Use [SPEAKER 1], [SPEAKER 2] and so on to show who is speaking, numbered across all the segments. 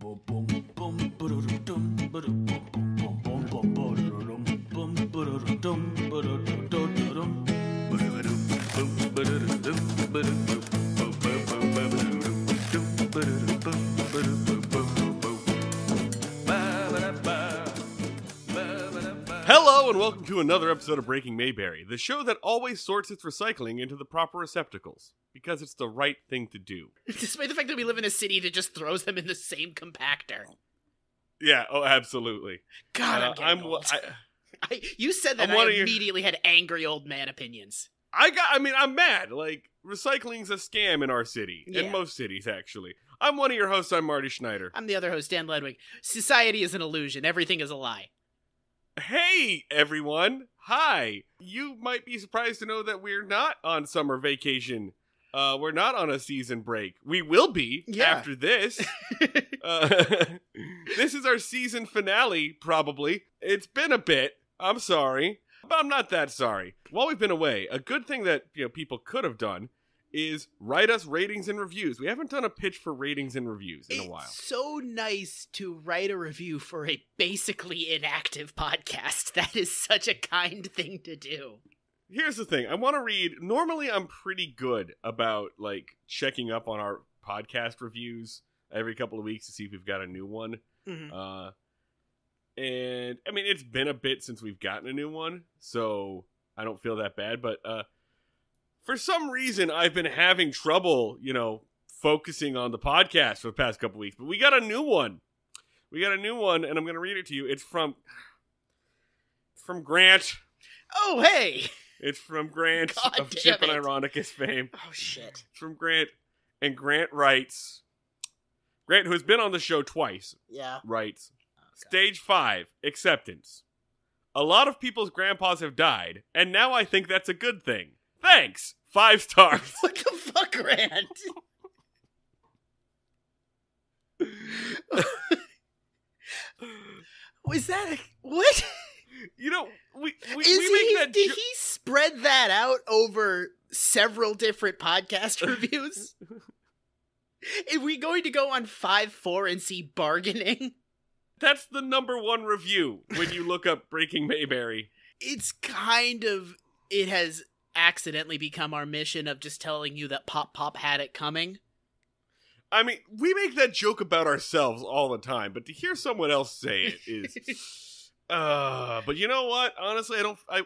[SPEAKER 1] Hello and welcome to another episode of Breaking Mayberry, the show that always sorts its recycling into the proper receptacles, because it's the right thing to do.
[SPEAKER 2] Despite the fact that we live in a city that just throws them in the same compactor.
[SPEAKER 1] Yeah, oh, absolutely.
[SPEAKER 2] God, I'm old. You said that I immediately had angry old man opinions.
[SPEAKER 1] I'm mad. Like, recycling's a scam in our city. Yeah. In most cities, actually. I'm one of your hosts, I'm Marty Schneider.
[SPEAKER 2] I'm the other host, Dan Ledwig. Society is an illusion. Everything is a lie.
[SPEAKER 1] Hey, everyone. Hi. You might be surprised to know that we're not on summer vacation. We're not on a season break. We will be after this. This is our season finale, probably. It's been a bit. I'm sorry. But I'm not that sorry. While we've been away, a good thing that people could have done is write us ratings and reviews. We haven't done a pitch for ratings and reviews in a while. It's so
[SPEAKER 2] nice to write a review for a basically inactive podcast. That is such a kind thing to do.
[SPEAKER 1] Here's the thing. I want to read. Normally, I'm pretty good about checking up on our podcast reviews every couple of weeks to see if we've got a new one. Mm-hmm. And I mean, it's been a bit since we've gotten a new one, so I don't feel that bad. But for some reason, I've been having trouble, focusing on the podcast for the past couple of weeks. But we got a new one. And I'm going to read it to you. It's from Grant.
[SPEAKER 2] Oh, hey!
[SPEAKER 1] It's from Grant of Chip and Ironicus fame.
[SPEAKER 2] Oh, shit.
[SPEAKER 1] It's from Grant. And Grant writes, Grant, who has been on the show twice, writes, Stage 5, acceptance. A lot of people's grandpas have died, and now I think that's a good thing. Thanks! 5 stars.
[SPEAKER 2] What the fuck, Grant? Was that what?
[SPEAKER 1] Did
[SPEAKER 2] he spread that out over several different podcast reviews? Are we going to go on 5-4 and see bargaining?
[SPEAKER 1] That's the number one review when you look up Breaking Mayberry.
[SPEAKER 2] It has accidentally become our mission of just telling you that Pop had it coming.
[SPEAKER 1] I mean, we make that joke about ourselves all the time, but to hear someone else say it is... but you know what? Honestly,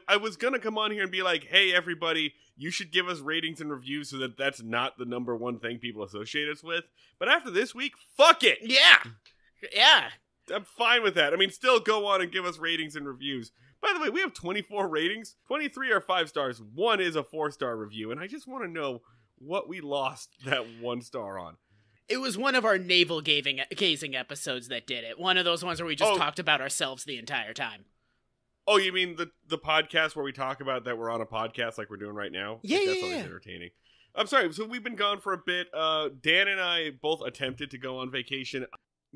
[SPEAKER 1] I was gonna come on here and be like, hey, everybody, you should give us ratings and reviews so that that's not the number one thing people associate us with. But after this week, fuck it!
[SPEAKER 2] Yeah!
[SPEAKER 1] I'm fine with that. I mean, still go on and give us ratings and reviews. By the way, we have 24 ratings. 23 are 5 stars. 1 is a 4-star review. And I just want to know what we lost that 1 star on.
[SPEAKER 2] It was one of our navel-gazing episodes that did it. One of those ones where we just talked about ourselves the entire time.
[SPEAKER 1] Oh, you mean the podcast where we talk about that we're on a podcast like we're doing right now?
[SPEAKER 2] Yeah,
[SPEAKER 1] that's always entertaining. I'm sorry. So we've been gone for a bit. Dan and I both attempted to go on vacation.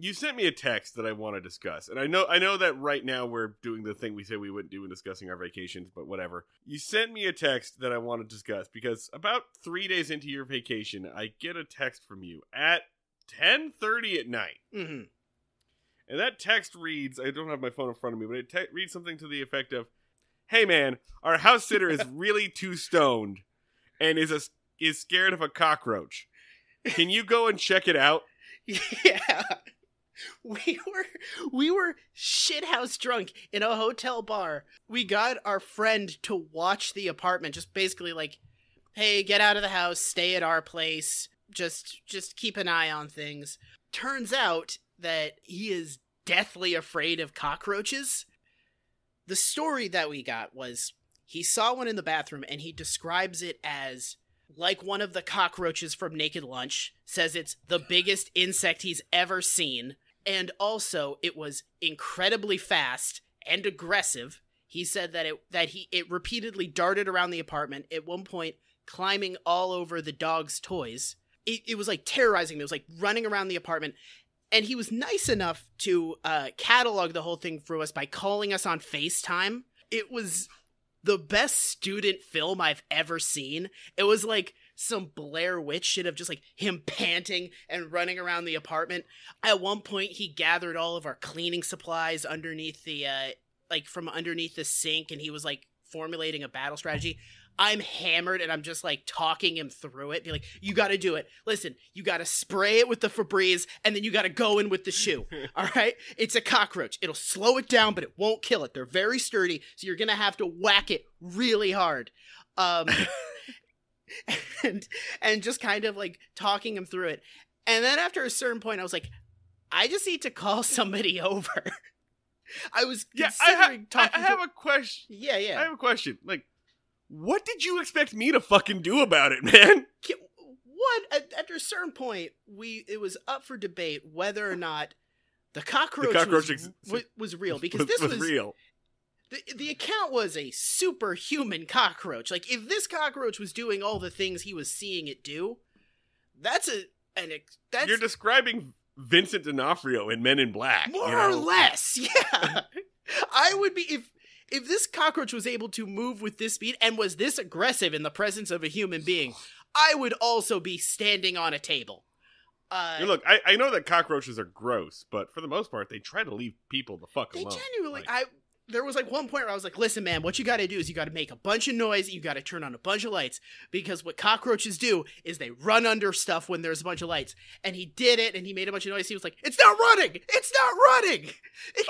[SPEAKER 1] You sent me a text that I want to discuss, and I know that right now we're doing the thing we said we wouldn't do in discussing our vacations, but whatever. You sent me a text that I want to discuss, because about 3 days into your vacation, I get a text from you at 10:30 at night. Mm-hmm. And that text reads, I don't have my phone in front of me, but it reads something to the effect of, hey man, our house sitter is really too stoned and is scared of a cockroach. Can you go and check it out?
[SPEAKER 2] Yeah. We were shithouse drunk in a hotel bar. We got our friend to watch the apartment, just basically like, hey, get out of the house, stay at our place, just keep an eye on things. Turns out that he is deathly afraid of cockroaches. The story that we got was he saw one in the bathroom and he describes it as like one of the cockroaches from Naked Lunch, says it's the biggest insect he's ever seen. And also, it was incredibly fast and aggressive. He said that it repeatedly darted around the apartment, at one point climbing all over the dog's toys. It was like terrorizing me. It was like running around the apartment. And he was nice enough to catalog the whole thing for us by calling us on FaceTime. It was the best student film I've ever seen. It was like some Blair Witch shit of just like him panting and running around the apartment. At one point, he gathered all of our cleaning supplies underneath the, from underneath the sink, and he was like formulating a battle strategy. I'm hammered and I'm just like talking him through it. Be like, you got to do it. Listen, you got to spray it with the Febreze and then you got to go in with the shoe. All right. It's a cockroach. It'll slow it down, but it won't kill it. They're very sturdy. So you're going to have to whack it really hard. And just kind of like talking him through it. And then after a certain point, I was like, I just need to call somebody over. I was considering talking.
[SPEAKER 1] I have a question.
[SPEAKER 2] Yeah.
[SPEAKER 1] I have a question. Like, what did you expect me to fucking do about it, man?
[SPEAKER 2] What? After a certain point, it was up for debate whether or not the cockroach was real, because this was real. The account was a superhuman cockroach. Like, if this cockroach was doing all the things he was seeing it do, that's
[SPEAKER 1] you're describing Vincent D'Onofrio in Men in Black,
[SPEAKER 2] more or less. Yeah, I would be if this cockroach was able to move with this speed and was this aggressive in the presence of a human being, I would also be standing on a table.
[SPEAKER 1] Look, I know that cockroaches are gross, but for the most part, they try to leave people the fuck alone.
[SPEAKER 2] They genuinely, there was like one point where I was like, listen, man, what you got to do is you got to make a bunch of noise. You got to turn on a bunch of lights, because what cockroaches do is they run under stuff when there's a bunch of lights. And he did it, and he made a bunch of noise. He was like, it's not running. It's not running.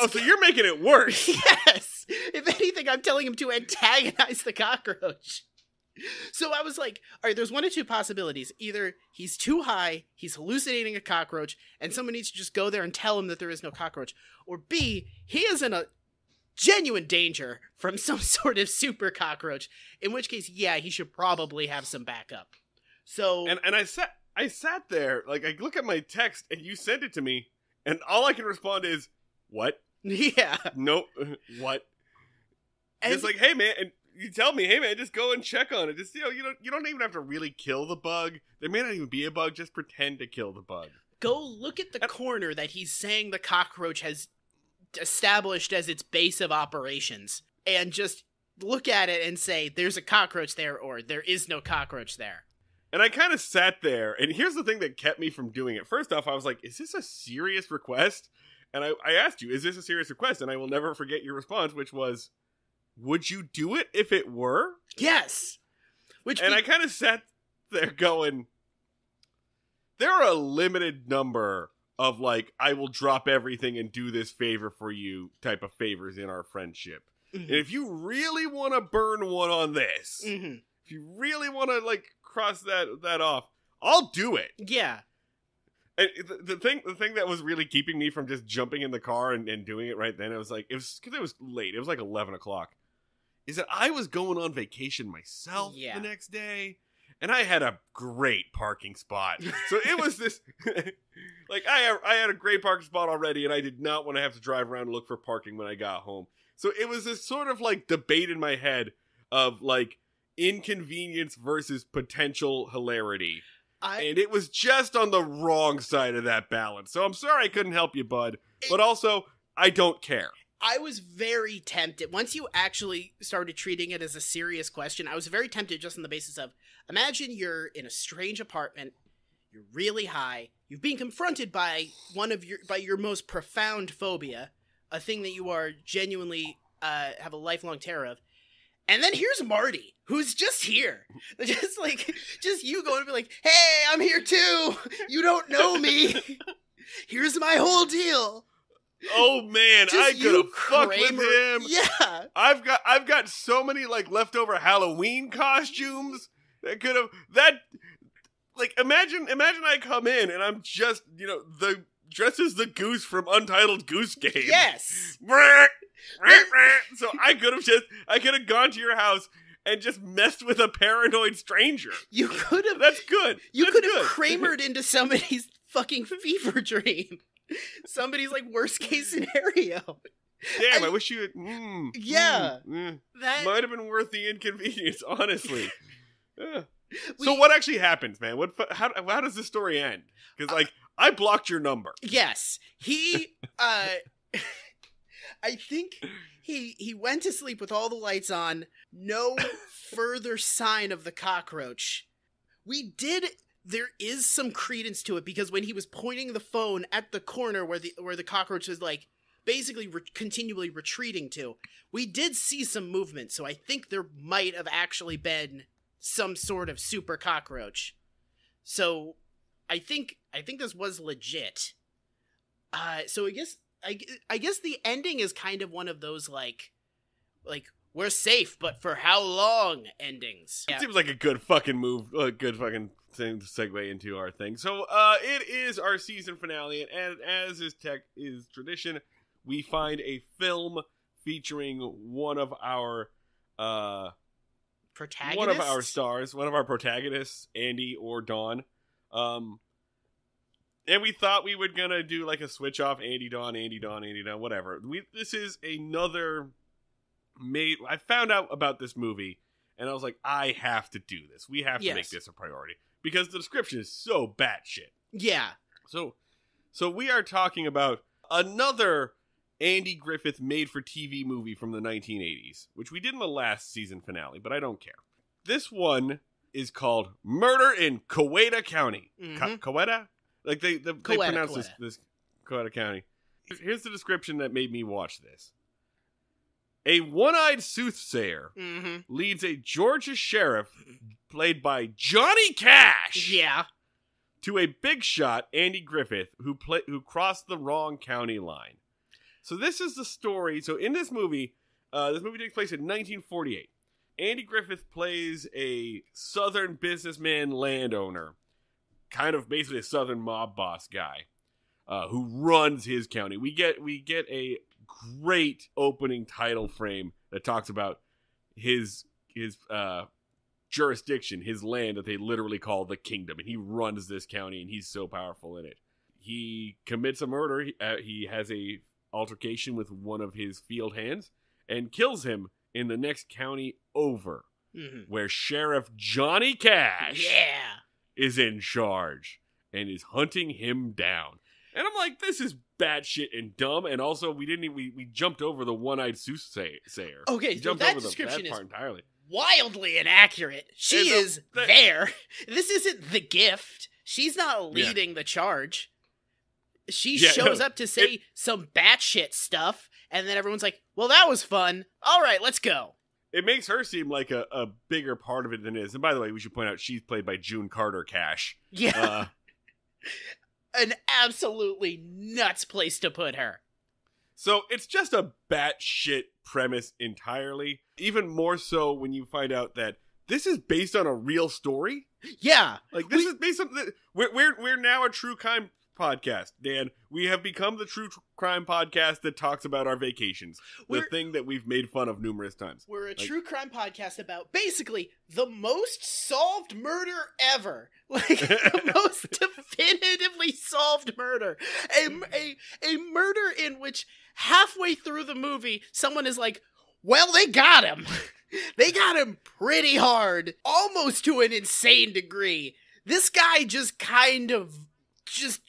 [SPEAKER 1] So you're making it worse.
[SPEAKER 2] Yes. If anything, I'm telling him to antagonize the cockroach. So I was like, all right, there's one of two possibilities. Either he's too high, he's hallucinating a cockroach, and someone needs to just go there and tell him that there is no cockroach. Or B, he is in a genuine danger from some sort of super cockroach, in which case, yeah, he should probably have some backup. So
[SPEAKER 1] and I sat there, like, I look at my text and you sent it to me, and all I can respond is, what?
[SPEAKER 2] Yeah.
[SPEAKER 1] Nope. What? And it's like, hey man, and you tell me, hey man, just go and check on it. Just, you don't even have to really kill the bug. There may not even be a bug. Just pretend to kill the bug.
[SPEAKER 2] Go look at the corner that he's saying the cockroach has established as its base of operations, and just look at it and say, there's a cockroach there, or there is no cockroach there.
[SPEAKER 1] And I kind of sat there, and here's the thing that kept me from doing it. First off, I was like, is this a serious request? And I asked you, is this a serious request? And I will never forget your response, which was, would you do it if it were?
[SPEAKER 2] Yes.
[SPEAKER 1] I kind of sat there going, there are a limited number of, like, I will drop everything and do this favor for you type of favors in our friendship. Mm-hmm. And if you really want to burn one on this, if you really want to, like, cross that off, I'll do it.
[SPEAKER 2] Yeah.
[SPEAKER 1] And the thing that was really keeping me from just jumping in the car and doing it right then, it was like, because it was late. It was like 11 o'clock. Is that I was going on vacation myself the next day. And I had a great parking spot. So it was this, like, I had a great parking spot already, and I did not want to have to drive around and look for parking when I got home. So it was this sort of, like, debate in my head of, like, inconvenience versus potential hilarity. And it was just on the wrong side of that balance. So I'm sorry I couldn't help you, bud. But also, I don't care.
[SPEAKER 2] I was very tempted. Once you actually started treating it as a serious question, I was very tempted just on the basis of, imagine you're in a strange apartment, you're really high, you've been confronted by your most profound phobia, a thing that you are genuinely have a lifelong terror of. And then here's Marty, who's just here. Just you going to be like, hey, I'm here too. You don't know me. Here's my whole deal.
[SPEAKER 1] Oh man, I could have fucked with him.
[SPEAKER 2] Yeah.
[SPEAKER 1] I've got so many, like, leftover Halloween costumes that could have imagine I come in and I'm just, dressed as the goose from Untitled Goose Game.
[SPEAKER 2] Yes.
[SPEAKER 1] So I could have gone to your house and just messed with a paranoid stranger.
[SPEAKER 2] You could have.
[SPEAKER 1] That's good.
[SPEAKER 2] You could have Kramered into somebody's fucking fever dream. Somebody's, like, worst case scenario.
[SPEAKER 1] Damn, I wish you had.
[SPEAKER 2] That
[SPEAKER 1] might have been worth the inconvenience, honestly. So what actually happens, man? How does this story end? Because, like, I blocked your number.
[SPEAKER 2] Yes, he. I think he went to sleep with all the lights on. No further sign of the cockroach. There is some credence to it, because when he was pointing the phone at the corner where the cockroach was like basically continually retreating to, we did see some movement. So I think there might have actually been some sort of super cockroach. So I think this was legit. So I guess the ending is kind of one of those like we're safe, but for how long endings.
[SPEAKER 1] It seems like a good fucking move, a good fucking thing to segue into our thing. So it is our season finale, and as is tradition, we find a film featuring one of our stars, one of our protagonists, Andy or Dawn. And we thought we were gonna do like a switch off, Andy Dawn, whatever. This is another I found out about this movie, and I was like, I have to do this. We have to make this a priority, because the description is so batshit.
[SPEAKER 2] Yeah.
[SPEAKER 1] So we are talking about another Andy Griffith made-for-TV movie from the 1980s, which we did in the last season finale, but I don't care. This one is called Murder in Coweta County.
[SPEAKER 2] Mm-hmm.
[SPEAKER 1] Coweta? Like they pronounce this Coweta County. Here's the description that made me watch this. A one-eyed soothsayer leads a Georgia sheriff, played by Johnny Cash, to a big shot, Andy Griffith, who crossed the wrong county line. So this is the story. So in this movie takes place in 1948. Andy Griffith plays a southern businessman landowner, kind of basically a southern mob boss guy, who runs his county. We get a great opening title frame that talks about his jurisdiction, his land that they literally call the kingdom, and he runs this county, and he's so powerful in it. He commits a murder. He has a altercation with one of his field hands and kills him in the next county over, where Sheriff Johnny Cash is in charge and is hunting him down. And I'm like, this is batshit and dumb. And also, we jumped over the one-eyed soothsayer.
[SPEAKER 2] Okay, so that description is
[SPEAKER 1] entirely
[SPEAKER 2] wildly inaccurate. She is there. This isn't The Gift. She's not leading the charge. She shows up to say some batshit stuff, and then everyone's like, well, that was fun. All right, let's go.
[SPEAKER 1] It makes her seem like a bigger part of it than it is. And by the way, we should point out she's played by June Carter Cash.
[SPEAKER 2] Yeah. An absolutely nuts place to put her.
[SPEAKER 1] So it's just a batshit premise entirely. Even more so when you find out that this is based on a real story.
[SPEAKER 2] Yeah.
[SPEAKER 1] Like this is based on we're now a true crime podcast, Dan. We have become the true crime podcast that talks about our vacations. The thing that we've made fun of numerous times.
[SPEAKER 2] We're a true crime podcast about basically the most solved murder ever. Like the most definitively solved murder. A murder in which halfway through the movie, someone is like, well, they got him. They got him pretty hard. Almost to an insane degree. This guy just kind of just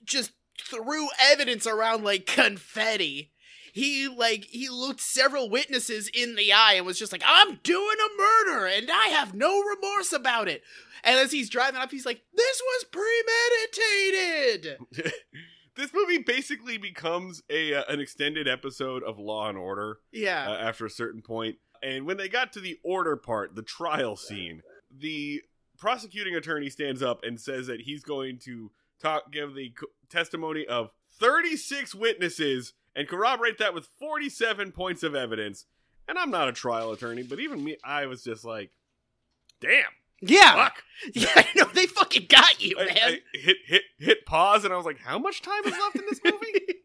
[SPEAKER 2] threw evidence around like confetti. He looked several witnesses in the eye and was just like, I'm doing a murder and I have no remorse about it. And as he's driving up, he's like, this was premeditated.
[SPEAKER 1] This movie basically becomes an extended episode of Law and Order.
[SPEAKER 2] Yeah.
[SPEAKER 1] After a certain point. And when they got to the order part, the trial scene, the prosecuting attorney stands up and says that he's going to give the testimony of 36 witnesses and corroborate that with 47 points of evidence. And I'm not a trial attorney, but even me, I was just like, damn.
[SPEAKER 2] Yeah.
[SPEAKER 1] Fuck.
[SPEAKER 2] Yeah, I know, they fucking got you, man.
[SPEAKER 1] I hit pause, and I was like, how much time is left in this movie?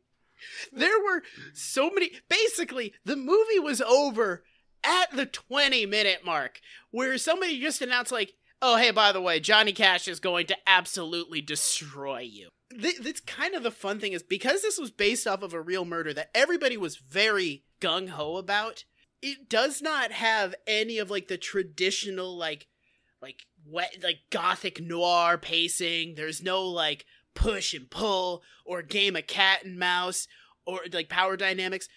[SPEAKER 2] There were so many. Basically, the movie was over at the 20-minute mark, where somebody just announced, like, oh, hey, by the way, Johnny Cash is going to absolutely destroy you. That's kind of the fun thing, is because this was based off of a real murder that everybody was very gung-ho about, it does not have any of, like, the traditional, like gothic noir pacing. There's no, like, push and pull or game of cat and mouse or, like, power dynamics.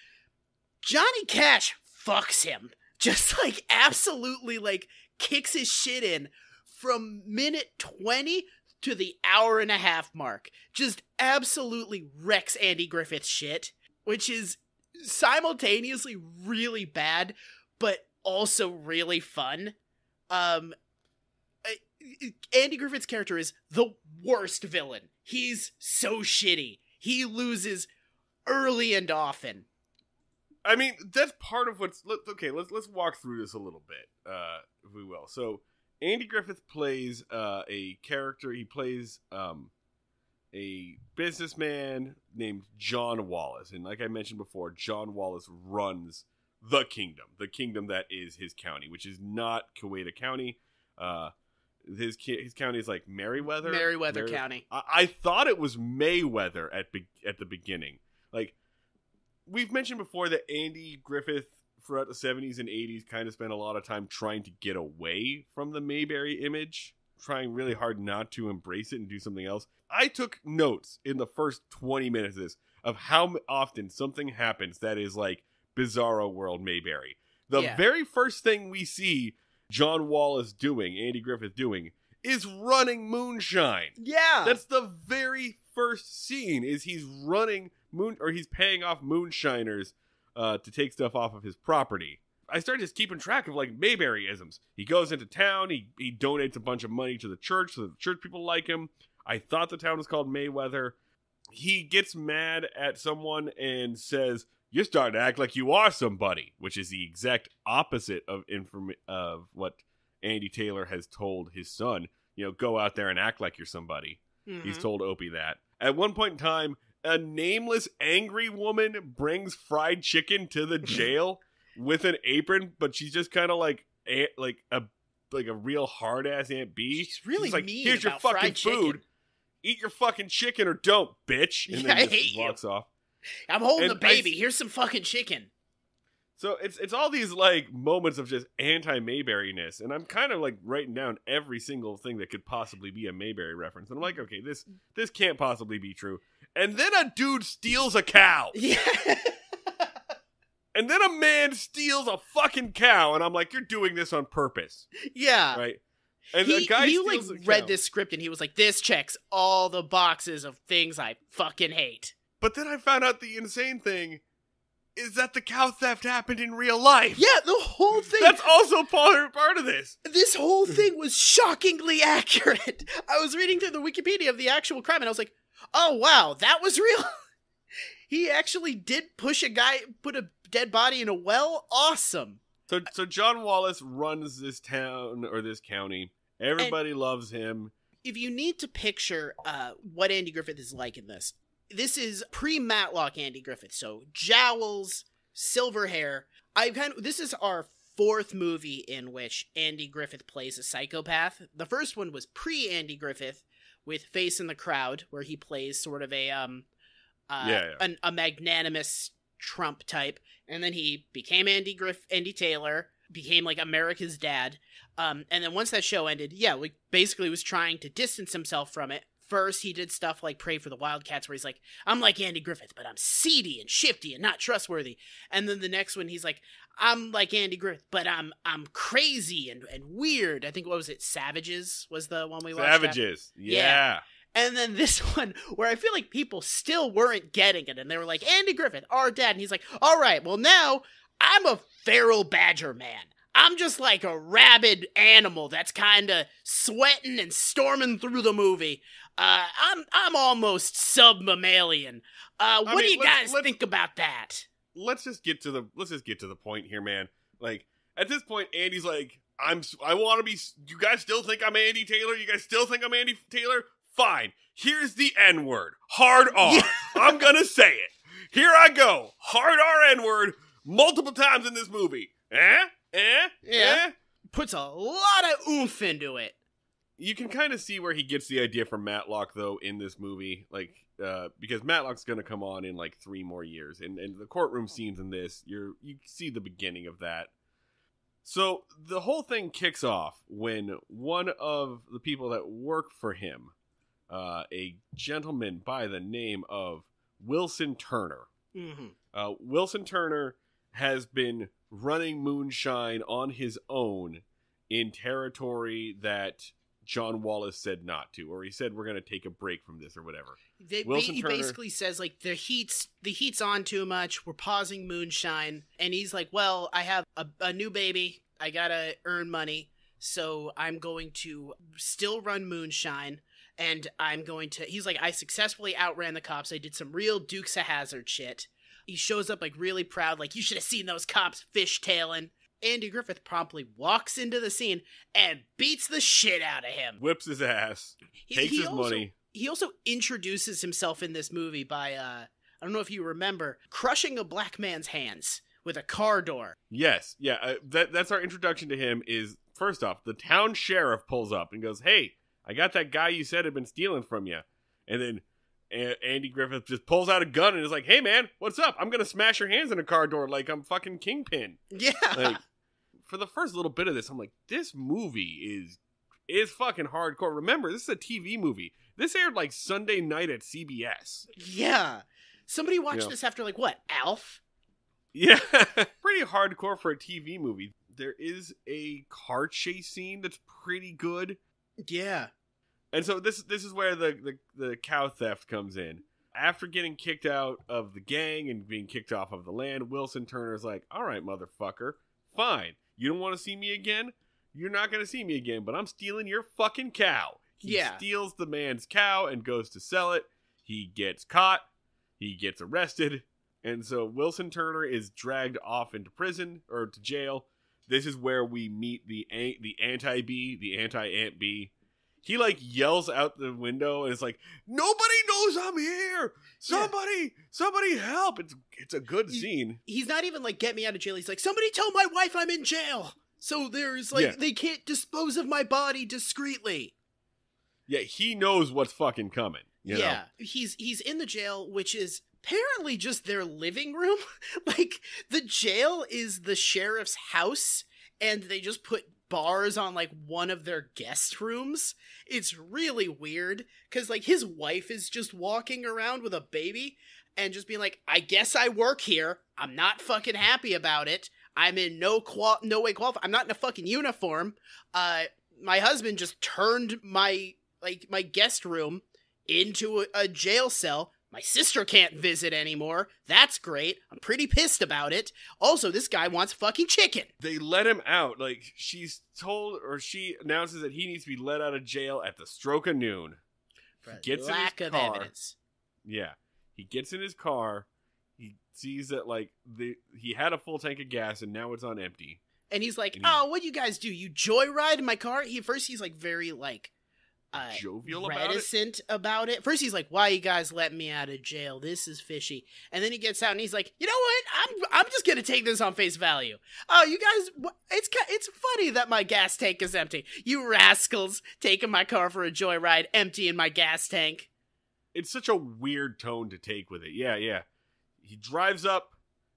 [SPEAKER 2] Johnny Cash fucks him. Just, like, absolutely, like, kicks his shit in from minute 20 to the hour and a half mark. Just absolutely wrecks Andy Griffith's shit, which is simultaneously really bad, but also really fun. Andy Griffith's character is the worst villain. He's so shitty. He loses early and often.
[SPEAKER 1] I mean, that's part of what's... Let's walk through this a little bit, if we will. So, Andy Griffith plays a character. He plays a businessman named John Wallace. And like I mentioned before, John Wallace runs the kingdom that is his county, which is not Coweta County. His county is like
[SPEAKER 2] Merriweather County.
[SPEAKER 1] I thought it was Mayweather at the beginning. Like, we've mentioned before that Andy Griffith throughout the 70s and 80s kind of spent a lot of time trying to get away from the Mayberry image, trying really hard not to embrace it and do something else. I took notes in the first 20 minutes of this of how often something happens that is like Bizarro World Mayberry. The very first thing we see John Wallace doing, Andy Griffith doing, is running moonshine.
[SPEAKER 2] Yeah.
[SPEAKER 1] That's the very first scene, is he's running he's paying off moonshiners to take stuff off of his property. I started just keeping track of like Mayberry-isms. He goes into town, he donates a bunch of money to the church so the church people like him. I thought the town was called Mayweather. He gets mad at someone and says, "You're starting to act like you are somebody," which is the exact opposite of what Andy Taylor has told his son. You know, go out there and act like you're somebody. Mm-hmm. He's told Opie that. At one point in time, a nameless angry woman brings fried chicken to the jail with an apron, but she's just kind of like a real hard ass Aunt B.
[SPEAKER 2] She's really
[SPEAKER 1] like,
[SPEAKER 2] mean.
[SPEAKER 1] Here's your fucking food. Eat your fucking chicken or don't, bitch. And then just walks off.
[SPEAKER 2] I'm holding the baby. Here's some fucking chicken.
[SPEAKER 1] So it's all these like moments of just anti-Mayberry-ness, and I'm kind of like writing down every single thing that could possibly be a Mayberry reference. And I'm like, okay, this can't possibly be true. And then a dude steals a cow.
[SPEAKER 2] Yeah.
[SPEAKER 1] And then a man steals a fucking cow, and I'm like, you're doing this on purpose.
[SPEAKER 2] Yeah.
[SPEAKER 1] Right? And the guy steals
[SPEAKER 2] like read this script and he was like, this checks all the boxes of things I fucking hate.
[SPEAKER 1] But then I found out the insane thing is that the cow theft happened in real life.
[SPEAKER 2] Yeah, the whole thing.
[SPEAKER 1] That's also part of this.
[SPEAKER 2] This whole thing was shockingly accurate. I was reading through the Wikipedia of the actual crime and I was like, oh wow, that was real. He actually did put a dead body in a well. Awesome.
[SPEAKER 1] So John Wallace runs this town or this county. Everybody loves him.
[SPEAKER 2] If you need to picture what Andy Griffith is like in this is pre-Matlock Andy Griffith. So jowls, silver hair. This is our fourth movie in which Andy Griffith plays a psychopath. The first one was pre-Andy Griffith with Face in the Crowd, where he plays sort of a magnanimous Trump type, and then he became Andy Taylor, became like America's dad, and then once that show ended, basically was trying to distance himself from it. First, he did stuff like Pray for the Wildcats, where he's like, I'm like Andy Griffith, but I'm seedy and shifty and not trustworthy. And then the next one, he's like, I'm like Andy Griffith, but I'm crazy and weird. I think, what was it? Savages was the one we watched.
[SPEAKER 1] Savages, yeah.
[SPEAKER 2] And then this one, where I feel like people still weren't getting it, and they were like, Andy Griffith, our dad. And he's like, all right, well now, I'm a feral badger man. I'm just like a rabid animal that's kind of sweating and storming through the movie. I'm almost sub-mammalian. What do you guys think about that?
[SPEAKER 1] Let's just get to the point here, man. Like, at this point, Andy's like, I want to be. You guys still think I'm Andy Taylor? You guys still think I'm Andy Taylor? Fine. Here's the N-word. Hard R. Yeah. I'm gonna say it. Here I go. Hard R N-word multiple times in this movie. Yeah.
[SPEAKER 2] Puts a lot of oomph into it.
[SPEAKER 1] You can kind of see where he gets the idea from Matlock, though, in this movie. Like, because Matlock's going to come on in, like, 3 more years. And the courtroom scenes in this, you see the beginning of that. So, the whole thing kicks off when one of the people that work for him, a gentleman by the name of Wilson Turner. Mm-hmm. Wilson Turner has been running moonshine on his own in territory that John Wallace said not to, or he said we're going to take a break from this or whatever.
[SPEAKER 2] He basically says, like, the heat's on too much. We're pausing moonshine. And he's like, well, I have a new baby. I got to earn money. So I'm going to still run moonshine. And he's like, I successfully outran the cops. I did some real Dukes of Hazzard shit. He shows up, like, really proud, like, you should have seen those cops fishtailing. Andy Griffith promptly walks into the scene and beats the shit out of him.
[SPEAKER 1] Whips his ass. Takes his money.
[SPEAKER 2] He also introduces himself in this movie by, I don't know if you remember, crushing a black man's hands with a car door.
[SPEAKER 1] Yes. Yeah. That's our introduction to him is, first off, the town sheriff pulls up and goes, hey, I got that guy you said had been stealing from you. And then Andy Griffith just pulls out a gun and is like, hey, man, what's up? I'm going to smash your hands in a car door like I'm fucking Kingpin.
[SPEAKER 2] Yeah.
[SPEAKER 1] Like, for the first little bit of this, I'm like, this movie is fucking hardcore. Remember, this is a TV movie. This aired like Sunday night at CBS.
[SPEAKER 2] Yeah. Somebody watched this after, like, what, Alf?
[SPEAKER 1] Yeah. Pretty hardcore for a TV movie. There is a car chase scene that's pretty good.
[SPEAKER 2] Yeah.
[SPEAKER 1] And so this is where the cow theft comes in. After getting kicked out of the gang and being kicked off of the land, Wilson Turner's like, all right, motherfucker, fine. You don't want to see me again? You're not going to see me again, but I'm stealing your fucking cow. He steals the man's cow and goes to sell it. He gets caught. He gets arrested. And so Wilson Turner is dragged off into prison or to jail. This is where we meet the anti-bee, the anti-Aunt Bee. He, like, yells out the window and is like, nobody knows I'm here. Somebody help. It's a good scene.
[SPEAKER 2] He's not even like, get me out of jail. He's like, somebody tell my wife I'm in jail. So there's like, they can't dispose of my body discreetly.
[SPEAKER 1] Yeah, he knows what's fucking coming. You know?
[SPEAKER 2] He's in the jail, which is apparently just their living room. Like, the jail is the sheriff's house, and they just put bars on, like, one of their guest rooms. It's really weird, because, like, his wife is just walking around with a baby and just being like, I guess I work here. I'm not fucking happy about it. I'm in no way qualified. I'm not in a fucking uniform. My husband just turned my guest room into a jail cell. My sister can't visit anymore. That's great. I'm pretty pissed about it. Also, this guy wants fucking chicken.
[SPEAKER 1] They let him out. Like, she announces that he needs to be let out of jail at the stroke of noon.
[SPEAKER 2] For lack of evidence.
[SPEAKER 1] Yeah. He gets in his car. He sees that, like, he had a full tank of gas and now it's on empty.
[SPEAKER 2] And he's like, oh, what'd you guys do? You joyride in my car? He's like very, like,
[SPEAKER 1] jovial
[SPEAKER 2] reticent about it. First he's like, why you guys letting me out of jail? This is fishy. And then he gets out and he's like, you know what? I'm just gonna take this on face value. Oh, you guys, it's funny that my gas tank is empty. You rascals taking my car for a joyride, emptying my gas tank.
[SPEAKER 1] It's such a weird tone to take with it. Yeah. He drives up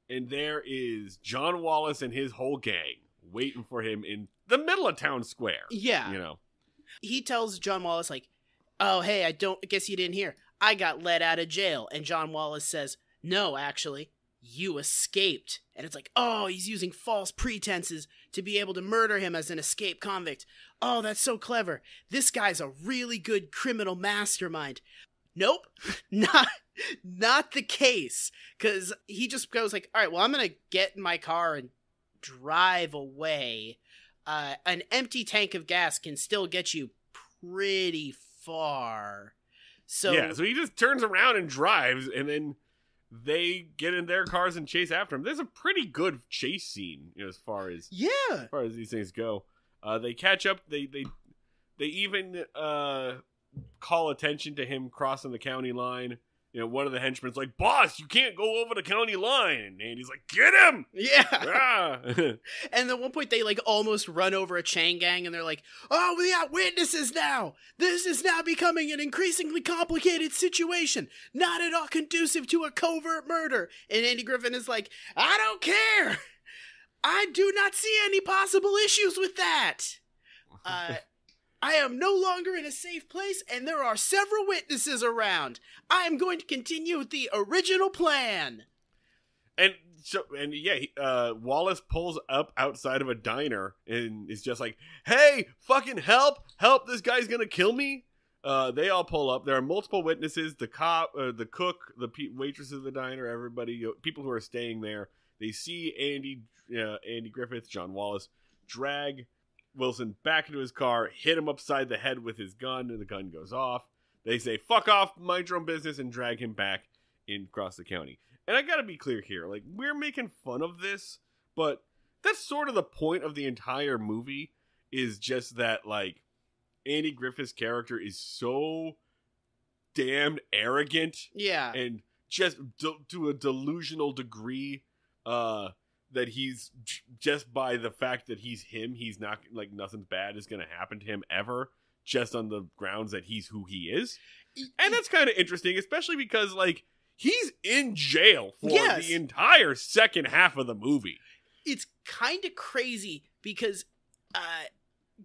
[SPEAKER 1] and there is John Wallace and his whole gang waiting for him in the middle of town square.
[SPEAKER 2] Yeah.
[SPEAKER 1] You know.
[SPEAKER 2] He tells John Wallace, like, oh, hey, I guess you didn't hear. I got let out of jail. And John Wallace says, no, actually, you escaped. And it's like, oh, he's using false pretenses to be able to murder him as an escaped convict. Oh, that's so clever. This guy's a really good criminal mastermind. Nope, not the case. Because he just goes like, all right, well, I'm going to get in my car and drive away. An empty tank of gas can still get you pretty far. So
[SPEAKER 1] he just turns around and drives, and then they get in their cars and chase after him. There's a pretty good chase scene, you know, as far as these things go. They catch up. They even call attention to him crossing the county line. You know, one of the henchmen's like, boss, you can't go over the county line. And Andy's like, get him!
[SPEAKER 2] Yeah! And at one point, they, like, almost run over a chain gang, and they're like, oh, we got witnesses now! This is now becoming an increasingly complicated situation, not at all conducive to a covert murder. And Andy Griffith is like, I don't care! I do not see any possible issues with that! I am no longer in a safe place, and there are several witnesses around. I am going to continue with the original plan.
[SPEAKER 1] Wallace pulls up outside of a diner and is just like, "Hey, fucking help! Help! This guy's gonna kill me!" They all pull up. There are multiple witnesses: the cop, the cook, the waitresses of the diner, everybody, people who are staying there. They see Andy Griffith, John Wallace, drag Wilson back into his car, hit him upside the head with his gun, and the gun goes off. They say, "Fuck off, mind your own business," and drag him back across the county. And I gotta be clear here, like, we're making fun of this, but that's sort of the point of the entire movie, is just that, like, Andy Griffith's character is so damned arrogant.
[SPEAKER 2] Yeah.
[SPEAKER 1] And just to a delusional degree, that he's just by the fact that he's him, he's not, like, nothing bad is going to happen to him ever, just on the grounds that he's who he is. And that's kind of interesting, especially because, like, he's in jail for the entire second half of the movie.
[SPEAKER 2] It's kind of crazy because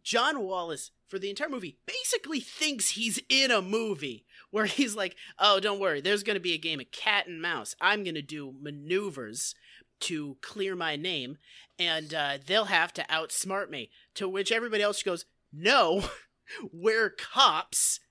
[SPEAKER 2] John Wallace, for the entire movie, basically thinks he's in a movie where he's like, "Oh, don't worry, there's going to be a game of cat and mouse. I'm going to do maneuvers to clear my name, and they'll have to outsmart me." To which everybody else goes, "No, we're cops.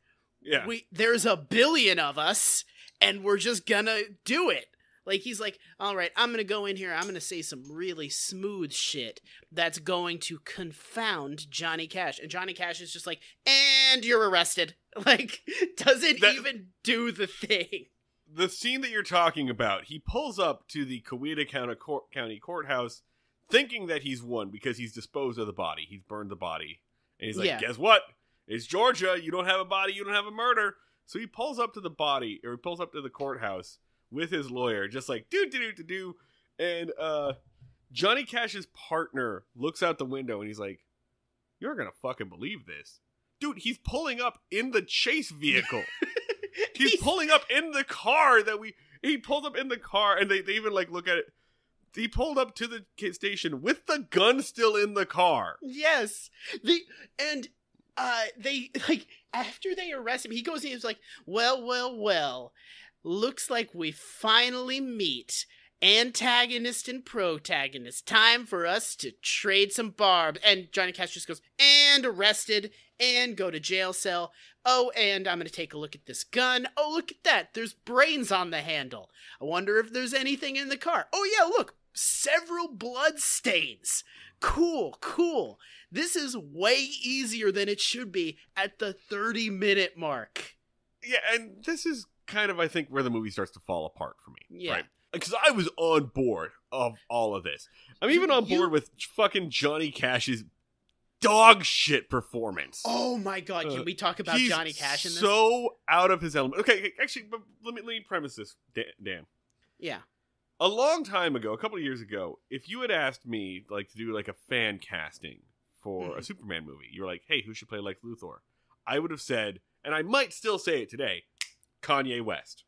[SPEAKER 1] Yeah.
[SPEAKER 2] There's a billion of us, and we're just gonna do it." Like, he's like, "All right, I'm gonna go in here, I'm gonna say some really smooth shit that's going to confound Johnny Cash." And Johnny Cash is just like, "And you're arrested." Like, doesn't even do the thing.
[SPEAKER 1] The scene that you're talking about, he pulls up to the Coweta County courthouse thinking that he's won because he's disposed of the body. He's burned the body. And he's like, "Guess what? It's Georgia. You don't have a body. You don't have a murder." So he pulls up to the body, or he pulls up to the courthouse with his lawyer, just like, do. And Johnny Cash's partner looks out the window and he's like, "You're going to fucking believe this. Dude, he's pulling up in the chase vehicle." He's pulling up in the car he pulled up in the car, and they even, like, look at it. He pulled up to the station with the gun still in the car.
[SPEAKER 2] Yes. They, like, after they arrest him, he goes in and he's like, well, looks like we finally meet. Antagonist and protagonist. Time for us to trade some barbs. And Johnny Cash just goes, "And arrested, and go to jail cell. Oh, and I'm going to take a look at this gun. Oh, look at that. There's brains on the handle. I wonder if there's anything in the car. Oh, yeah, look. Several blood stains. Cool. This is way easier than it should be at the 30-minute mark."
[SPEAKER 1] Yeah, and this is kind of, I think, where the movie starts to fall apart for me.
[SPEAKER 2] Yeah.
[SPEAKER 1] Right? Because I was on board of all of this. I'm even on board with fucking Johnny Cash's dog shit performance.
[SPEAKER 2] Oh my god, can we talk about Johnny Cash in this?
[SPEAKER 1] So out of his element. Okay, actually, but let me premise this, Dan.
[SPEAKER 2] Yeah.
[SPEAKER 1] A long time ago, a couple of years ago, if you had asked me, like, to do, like, a fan casting for a Superman movie, you were like, "Hey, who should play Lex Luthor?" I would have said, and I might still say it today, Kanye West.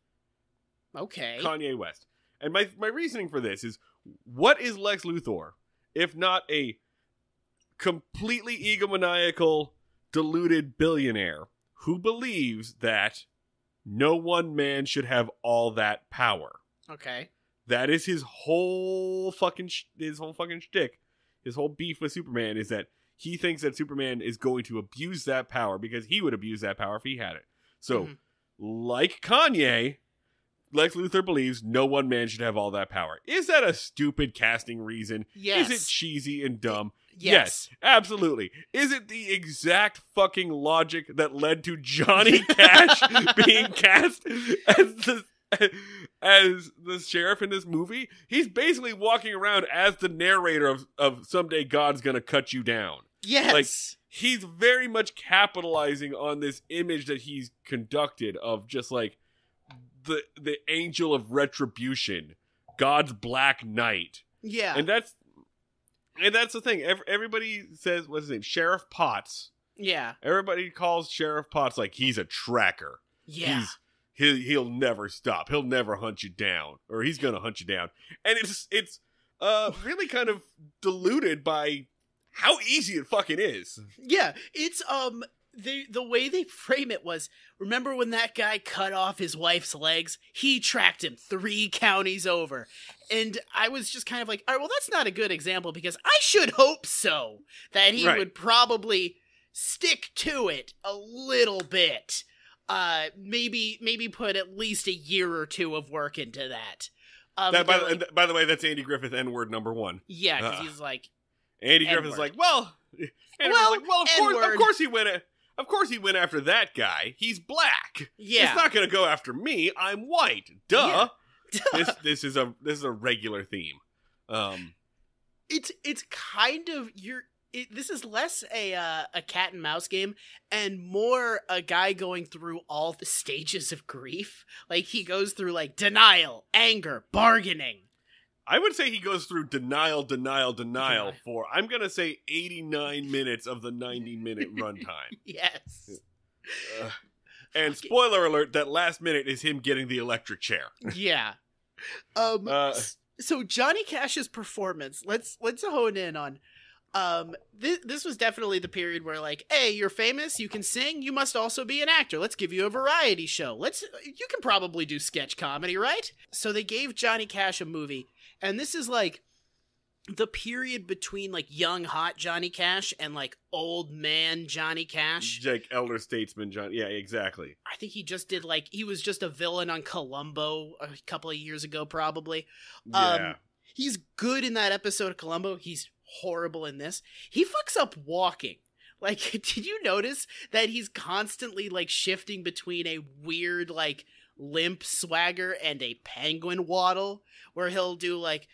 [SPEAKER 2] Okay.
[SPEAKER 1] Kanye West. And my reasoning for this is, what is Lex Luthor if not a completely egomaniacal, deluded billionaire who believes that no one man should have all that power?
[SPEAKER 2] Okay.
[SPEAKER 1] That is his whole fucking shtick. His whole beef with Superman is that he thinks that Superman is going to abuse that power because he would abuse that power if he had it. So, like Kanye, Lex Luthor believes no one man should have all that power. Is that a stupid casting reason?
[SPEAKER 2] Yes.
[SPEAKER 1] Is it cheesy and dumb?
[SPEAKER 2] Yes,
[SPEAKER 1] absolutely. Is it the exact fucking logic that led to Johnny Cash being cast as the sheriff in this movie? He's basically walking around as the narrator of "Someday God's Gonna Cut You Down."
[SPEAKER 2] Yes.
[SPEAKER 1] Like, he's very much capitalizing on this image that he's conducted of just, like, the angel of retribution, God's Black Knight.
[SPEAKER 2] Yeah.
[SPEAKER 1] And that's the thing. Everybody says, what's his name? Sheriff Potts.
[SPEAKER 2] Yeah.
[SPEAKER 1] Everybody calls Sheriff Potts like he's a tracker.
[SPEAKER 2] Yeah.
[SPEAKER 1] He'll never stop. He'll never hunt you down, or he's gonna hunt you down. And it's really kind of diluted by how easy it fucking is.
[SPEAKER 2] Yeah. It's the way they frame it was, remember when that guy cut off his wife's legs? He tracked him 3 counties over. And I was just kind of like, all right, well, that's not a good example, because I should hope so, that he would probably stick to it a little bit. Maybe put at least a year or 2 of work into that.
[SPEAKER 1] By the way, that's Andy Griffith N-word number 1.
[SPEAKER 2] Yeah, because he's like,
[SPEAKER 1] Andy Griffith's like, of course he went. Of course he went after that guy. He's black.
[SPEAKER 2] Yeah,
[SPEAKER 1] he's not gonna go after me. I'm white. Duh. Yeah. This is a regular theme.
[SPEAKER 2] It's kind of this is less a cat and mouse game and more a guy going through all the stages of grief. Like, he goes through like denial, anger, bargaining.
[SPEAKER 1] I would say he goes through denial for, I'm going to say, 89 minutes of the 90-minute runtime.
[SPEAKER 2] Yes.
[SPEAKER 1] And spoiler alert, that last minute is him getting the electric chair.
[SPEAKER 2] Yeah. So Johnny Cash's performance, let's hone in on. This was definitely the period where, like, hey, you're famous, you can sing, you must also be an actor. Let's give you a variety show. You can probably do sketch comedy, right? So they gave Johnny Cash a movie. And this is, like, the period between, like, young, hot Johnny Cash and, like, old man Johnny Cash.
[SPEAKER 1] Like, elder statesman Johnny. Yeah, exactly.
[SPEAKER 2] I think he just did, like, he was just a villain on Columbo a couple of years ago, probably.
[SPEAKER 1] Yeah.
[SPEAKER 2] He's good in that episode of Columbo. He's horrible in this. He fucks up walking. Like, did you notice that he's constantly, like, shifting between a weird, like, limp swagger and a penguin waddle, where he'll do like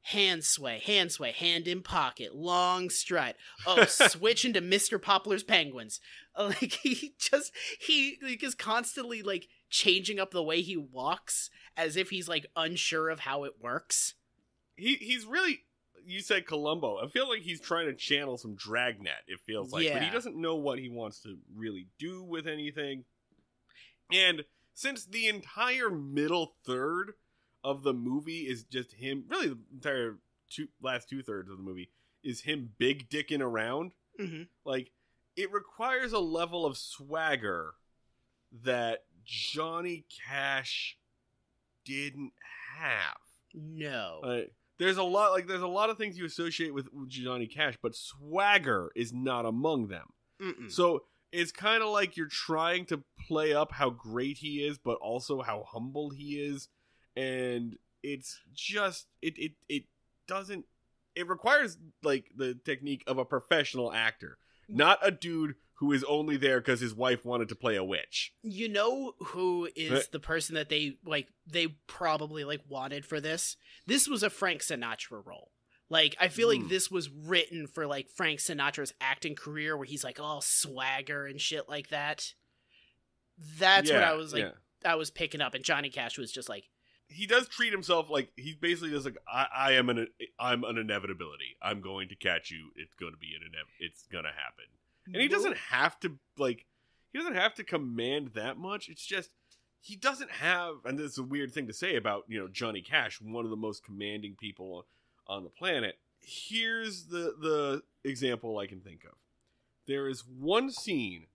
[SPEAKER 2] hand sway, hand in pocket, long stride. Oh, switch into Mr. Poplar's penguins. Like, he is constantly like changing up the way he walks as if he's like unsure of how it works.
[SPEAKER 1] He's really, you said Columbo. I feel like he's trying to channel some Dragnet, it feels like. Yeah. But he doesn't know what he wants to really do with anything. And since the entire middle third of the movie is just him, really the entire last 2/3 of the movie is him big dicking around, like, it requires a level of swagger that Johnny Cash didn't have.
[SPEAKER 2] No.
[SPEAKER 1] There's a lot of things you associate with Johnny Cash, but swagger is not among them. So it's kind of like you're trying to play up how great he is, but also how humble he is. And it's just, it requires, like, the technique of a professional actor, not a dude who is only there because his wife wanted to play a witch.
[SPEAKER 2] You know who is the person that they probably, like, wanted for this? This was a Frank Sinatra role. Like, I feel like this was written for, like, Frank Sinatra's acting career, where he's, like, all swagger and shit like that. That's what I was, like, I was picking up. And Johnny Cash was just, like...
[SPEAKER 1] He does treat himself like, he basically does, like, I'm an inevitability. I'm going to catch you. It's going to be it's going to happen. And he doesn't have to, like, command that much. It's just, he doesn't have, and this is a weird thing to say about, you know, Johnny Cash, one of the most commanding people on the planet. Here's the example I can think of. There is one scene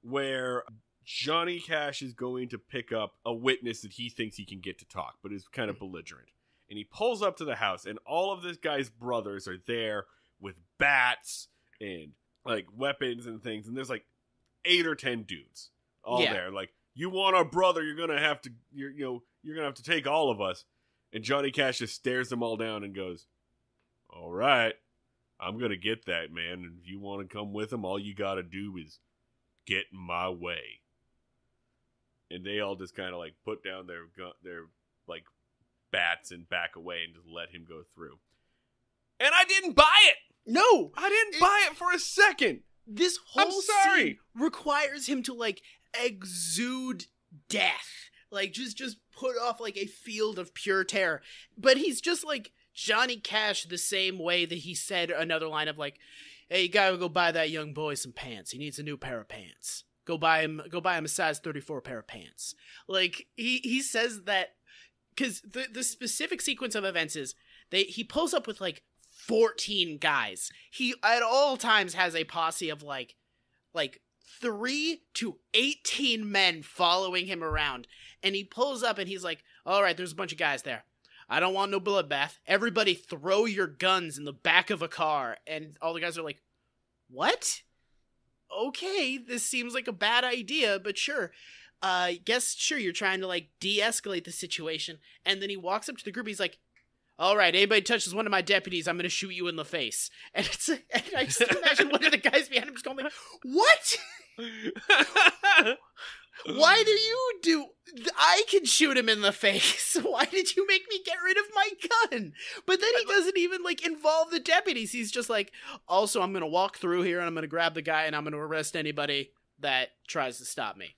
[SPEAKER 1] where Johnny Cash is going to pick up a witness that he thinks he can get to talk, but is kind of belligerent. And he pulls up to the house, and all of this guy's brothers are there with bats and, like, weapons and things. And there's, like, 8 or 10 dudes all there. Like, you want our brother, you're gonna have to take all of us. And Johnny Cash just stares them all down and goes, all right, I'm gonna get that, man. And if you want to come with him, all you gotta do is get in my way. And they all just kind of, like, put down their like, bats and back away and just let him go through. And I didn't buy it.
[SPEAKER 2] No,
[SPEAKER 1] I didn't buy it for a second.
[SPEAKER 2] This whole scene requires him to, like, exude death, like, just put off, like, a field of pure terror. But he's just, like, Johnny Cash the same way that he said another line of, like, hey, you gotta go buy that young boy some pants. He needs a new pair of pants. Go buy him a size 34 pair of pants. Like, he says that because the specific sequence of events is he pulls up with, like, 14 guys. He at all times has a posse of like 3 to 18 men following him around. And he pulls up and he's like, all right, there's a bunch of guys there. I don't want no bloodbath. Everybody throw your guns in the back of a car. And all the guys are like, what? Okay, this seems like a bad idea, but sure. Sure, you're trying to, like, de-escalate the situation. And then he walks up to the group, he's like, all right, anybody touches one of my deputies, I'm going to shoot you in the face. And it's and I just imagine one of the guys behind him just going like, what? Why do you do... I can shoot him in the face. Why did you make me get rid of my gun? But then he doesn't even, like, involve the deputies. He's just like, also, I'm going to walk through here and I'm going to grab the guy and I'm going to arrest anybody that tries to stop me.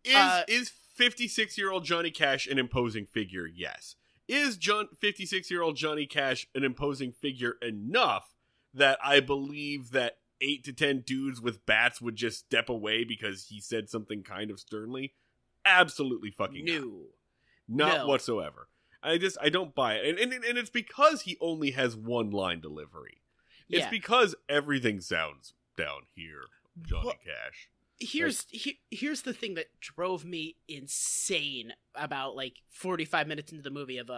[SPEAKER 1] Is 56-year-old Johnny Cash an imposing figure? Yes. Is 56-year-old Johnny Cash an imposing figure enough that I believe that 8 to 10 dudes with bats would just step away because he said something kind of sternly? Absolutely fucking not whatsoever. I don't buy it. And it's because he only has one line delivery. It's because everything sounds down here, Johnny Cash.
[SPEAKER 2] Here's the thing that drove me insane about, like, 45 minutes into the movie of,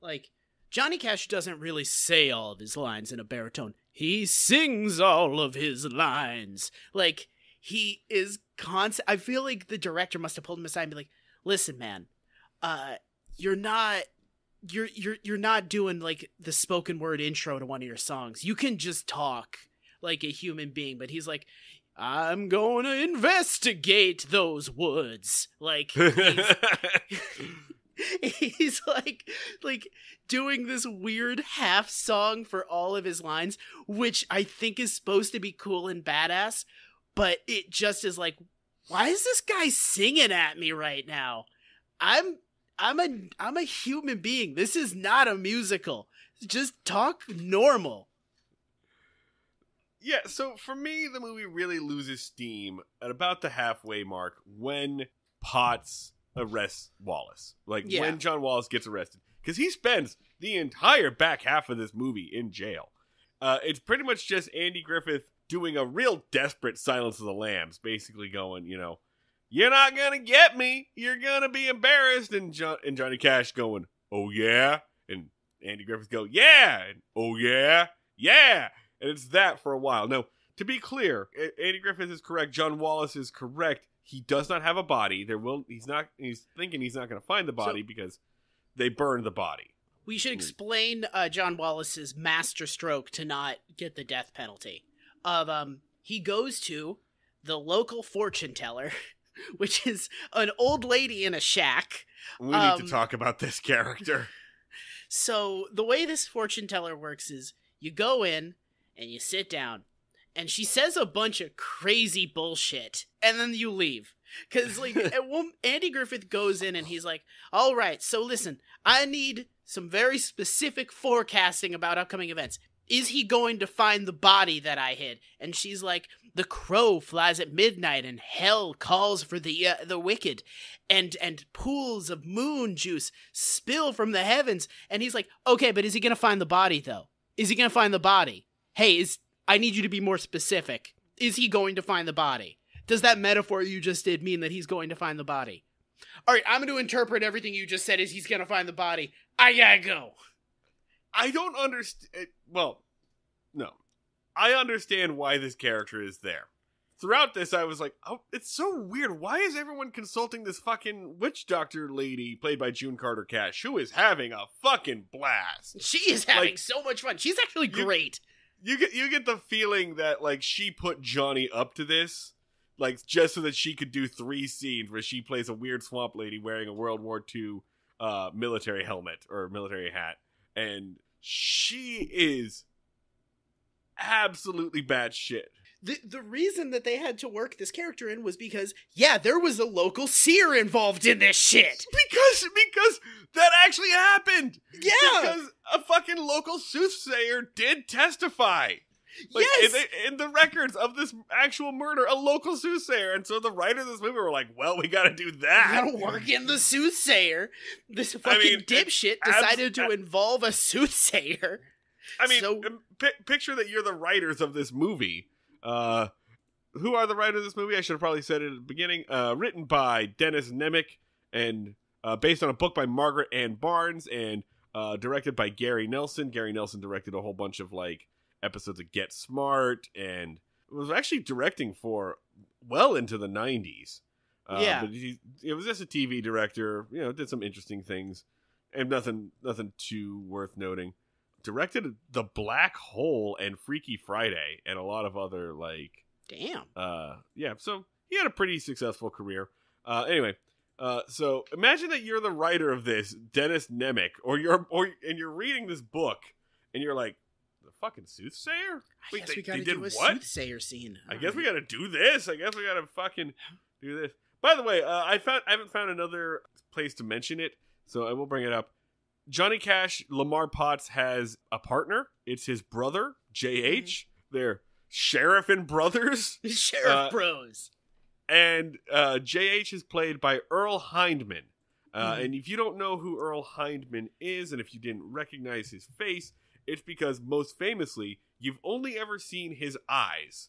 [SPEAKER 2] like, Johnny Cash doesn't really say all of his lines in a baritone. He sings all of his lines. Like, he is constant. I feel like the director must have pulled him aside and be like, listen, man, you're not doing, like, the spoken word intro to one of your songs. You can just talk like a human being. But he's like, I'm going to investigate those woods. Like, he's like doing this weird half song for all of his lines, which I think is supposed to be cool and badass, but it just is like, why is this guy singing at me right now? I'm a human being. This is not a musical. Just talk normal.
[SPEAKER 1] Yeah, so for me, the movie really loses steam at about the halfway mark when Potts arrests Wallace. When John Wallace gets arrested. Because he spends the entire back half of this movie in jail. It's pretty much just Andy Griffith doing a real desperate Silence of the Lambs, basically going, you're not gonna get me, you're gonna be embarrassed, and Johnny Cash going, oh yeah? And Andy Griffith go, yeah! And oh yeah? Yeah! And it's that for a while. Now, to be clear, Andy Griffith is correct. John Wallace is correct. He does not have a body. He's thinking he's not going to find the body because they burned the body.
[SPEAKER 2] We should explain John Wallace's master stroke to not get the death penalty. He goes to the local fortune teller, which is an old lady in a shack.
[SPEAKER 1] We need to talk about this character.
[SPEAKER 2] So the way this fortune teller works is you go in, and you sit down, and she says a bunch of crazy bullshit, and then you leave. Because, like, Andy Griffith goes in, and he's like, all right, so listen, I need some very specific forecasting about upcoming events. Is he going to find the body that I hid? And she's like, the crow flies at midnight, and hell calls for the wicked, and pools of moon juice spill from the heavens. And he's like, okay, but is he going to find the body, though? Is he going to find the body? Hey, I need you to be more specific. Is he going to find the body? Does that metaphor you just did mean that he's going to find the body? All right, I'm going to interpret everything you just said as he's going to find the body. I gotta go.
[SPEAKER 1] I don't understand. Well, no. I understand why this character is there. Throughout this, I was like, oh, it's so weird. Why is everyone consulting this fucking witch doctor lady played by June Carter Cash, who is having a fucking blast?
[SPEAKER 2] She is having so much fun. She's actually great.
[SPEAKER 1] You get the feeling that, like, she put Johnny up to this, like, just so that she could do 3 scenes where she plays a weird swamp lady wearing a World War II military helmet or military hat. And she is absolutely bad shit.
[SPEAKER 2] The reason that they had to work this character in was because, there was a local seer involved in this shit.
[SPEAKER 1] Because that actually happened.
[SPEAKER 2] Yeah.
[SPEAKER 1] Because a fucking local soothsayer did testify. Like,
[SPEAKER 2] yes.
[SPEAKER 1] In the records of this actual murder, a local soothsayer. And so the writers of this movie were like, well, we gotta do that.
[SPEAKER 2] We gotta work in the soothsayer. This fucking dipshit decided to involve a soothsayer.
[SPEAKER 1] I mean, picture that you're the writers of this movie. who are the writers of this movie? I should have probably said it at the beginning. Written by Dennis Nemec and based on a book by Margaret Ann Barnes and directed by Gary Nelson. Gary Nelson directed a whole bunch of like episodes of Get Smart and was actually directing for well into the 90s.
[SPEAKER 2] Yeah.
[SPEAKER 1] But it was just a TV director, did some interesting things and nothing too worth noting. Directed The Black Hole and Freaky Friday and a lot of other like...
[SPEAKER 2] Damn.
[SPEAKER 1] Yeah, so he had a pretty successful career. Anyway, so imagine that you're the writer of this, Dennis Nemec, and you're reading this book and you're like, the fucking soothsayer?
[SPEAKER 2] I guess we gotta do a soothsayer scene.
[SPEAKER 1] I guess we gotta do this. I guess we gotta fucking do this. By the way, I haven't found another place to mention it, so I will bring it up. Johnny Cash, Lamar Potts has a partner. It's his brother, J.H. They're sheriff and brothers.
[SPEAKER 2] Sheriff bros.
[SPEAKER 1] And J.H. is played by Earl Hindman. And if you don't know who Earl Hindman is, and if you didn't recognize his face, it's because most famously, you've only ever seen his eyes,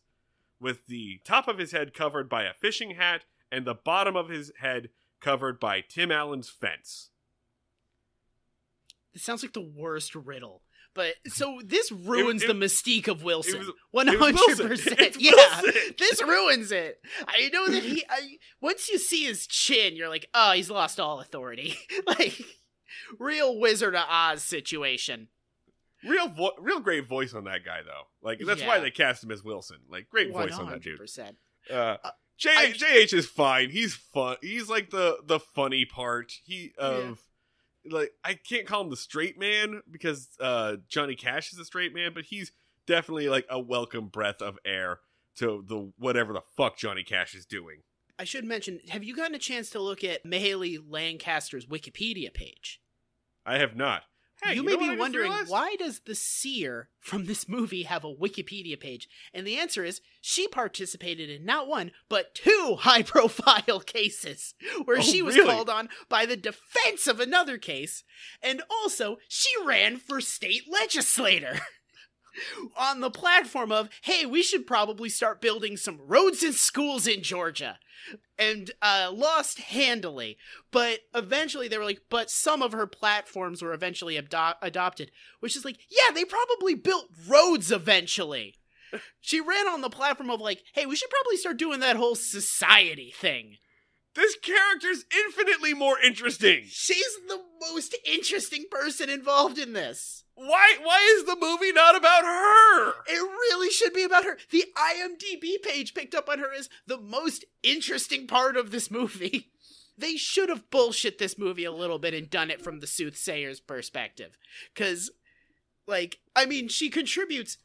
[SPEAKER 1] with the top of his head covered by a fishing hat and the bottom of his head covered by Tim Allen's fence.
[SPEAKER 2] This sounds like the worst riddle. But so this ruins the mystique of Wilson. 100%. Yeah, this ruins it. I know that once you see his chin, you're like, oh, he's lost all authority. Like, real Wizard of Oz situation.
[SPEAKER 1] Real great voice on that guy, though. Like, that's why they cast him as Wilson. Like, great voice 100%. On that dude. JH is fine. He's fun. He's like the funny part. Like, I can't call him the straight man because Johnny Cash is a straight man, but he's definitely like a welcome breath of air to the whatever the fuck Johnny Cash is doing.
[SPEAKER 2] I should mention, have you gotten a chance to look at Mahaley Lancaster's Wikipedia page?
[SPEAKER 1] I have not. Hey,
[SPEAKER 2] you may be wondering, why does the seer from this movie have a Wikipedia page? And the answer is, she participated in not one, but 2 high-profile cases where she was called on by the defense of another case. And also, she ran for state legislator on the platform of, hey, we should probably start building some roads and schools in Georgia. And lost handily. But eventually they were like, but some of her platforms were eventually adopted. Which is like, yeah, they probably built roads eventually. She ran on the platform of like, hey, we should probably start doing that whole society thing.
[SPEAKER 1] This character's infinitely more interesting.
[SPEAKER 2] She's the most interesting person involved in this.
[SPEAKER 1] Why is the movie not about her?
[SPEAKER 2] It really should be about her. The IMDb page picked up on her as the most interesting part of this movie. They should have bullshit this movie a little bit and done it from the soothsayer's perspective. Because, she contributes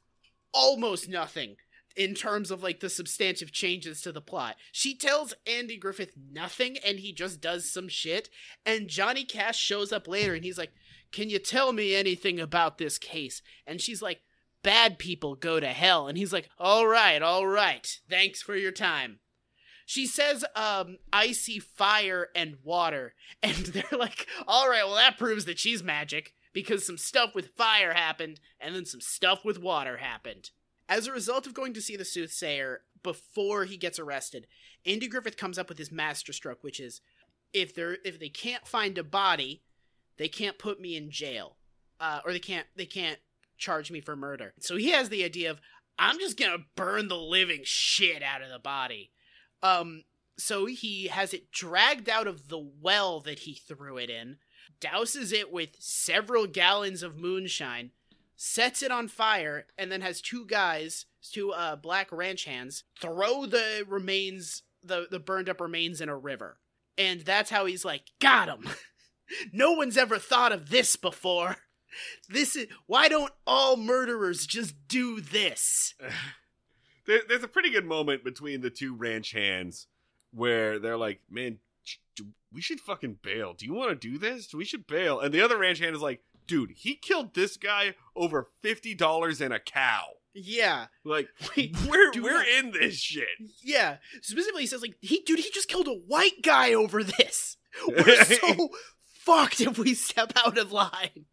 [SPEAKER 2] almost nothing in terms of, the substantive changes to the plot. She tells Andy Griffith nothing, and he just does some shit. And Johnny Cash shows up later, and he's like, can you tell me anything about this case? And she's like, bad people go to hell. And he's like, all right. Thanks for your time. She says, I see fire and water. And they're like, all right, well, that proves that she's magic because some stuff with fire happened and then some stuff with water happened. As a result of going to see the soothsayer before he gets arrested, Andy Griffith comes up with his masterstroke, which is, if they can't find a body, they can't put me in jail, or they can't charge me for murder. So he has the idea of, I'm just gonna burn the living shit out of the body. So he has it dragged out of the well that he threw it in, douses it with several gallons of moonshine, sets it on fire, and then has two black ranch hands, throw the remains, the burned up remains in a river. And that's how he's like, got him! No one's ever thought of this before. Why don't all murderers just do this?
[SPEAKER 1] There's a pretty good moment between the two ranch hands where they're like, man, we should fucking bail. Do you want to do this? We should bail. And the other ranch hand is like, dude, he killed this guy over $50 and a cow.
[SPEAKER 2] Yeah.
[SPEAKER 1] Like, we're in this shit.
[SPEAKER 2] Yeah. Specifically, he says, he just killed a white guy over this. We're so fucked if we step out of line.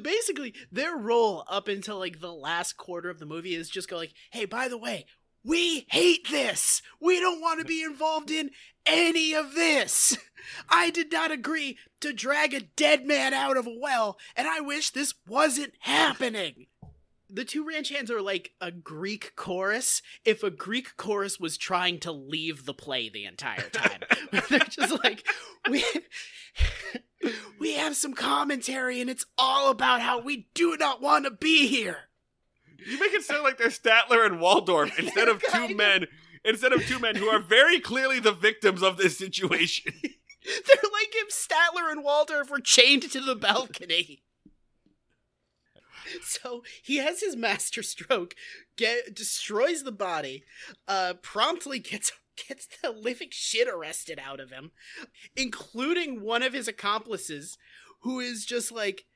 [SPEAKER 2] Basically, their role up until, the last quarter of the movie is just go, hey, by the way, we hate this. We don't want to be involved in any of this. I did not agree to drag a dead man out of a well, and I wish this wasn't happening. The two ranch hands are like a Greek chorus if a Greek chorus was trying to leave the play the entire time. They're just like, we have some commentary and it's all about how we do not want to be here.
[SPEAKER 1] You make it sound like they're Statler and Waldorf instead of two men who are very clearly the victims of this situation.
[SPEAKER 2] They're like if Statler and Waldorf were chained to the balcony. So he has his master stroke, destroys the body, promptly gets the living shit arrested out of him, including one of his accomplices, who is just like,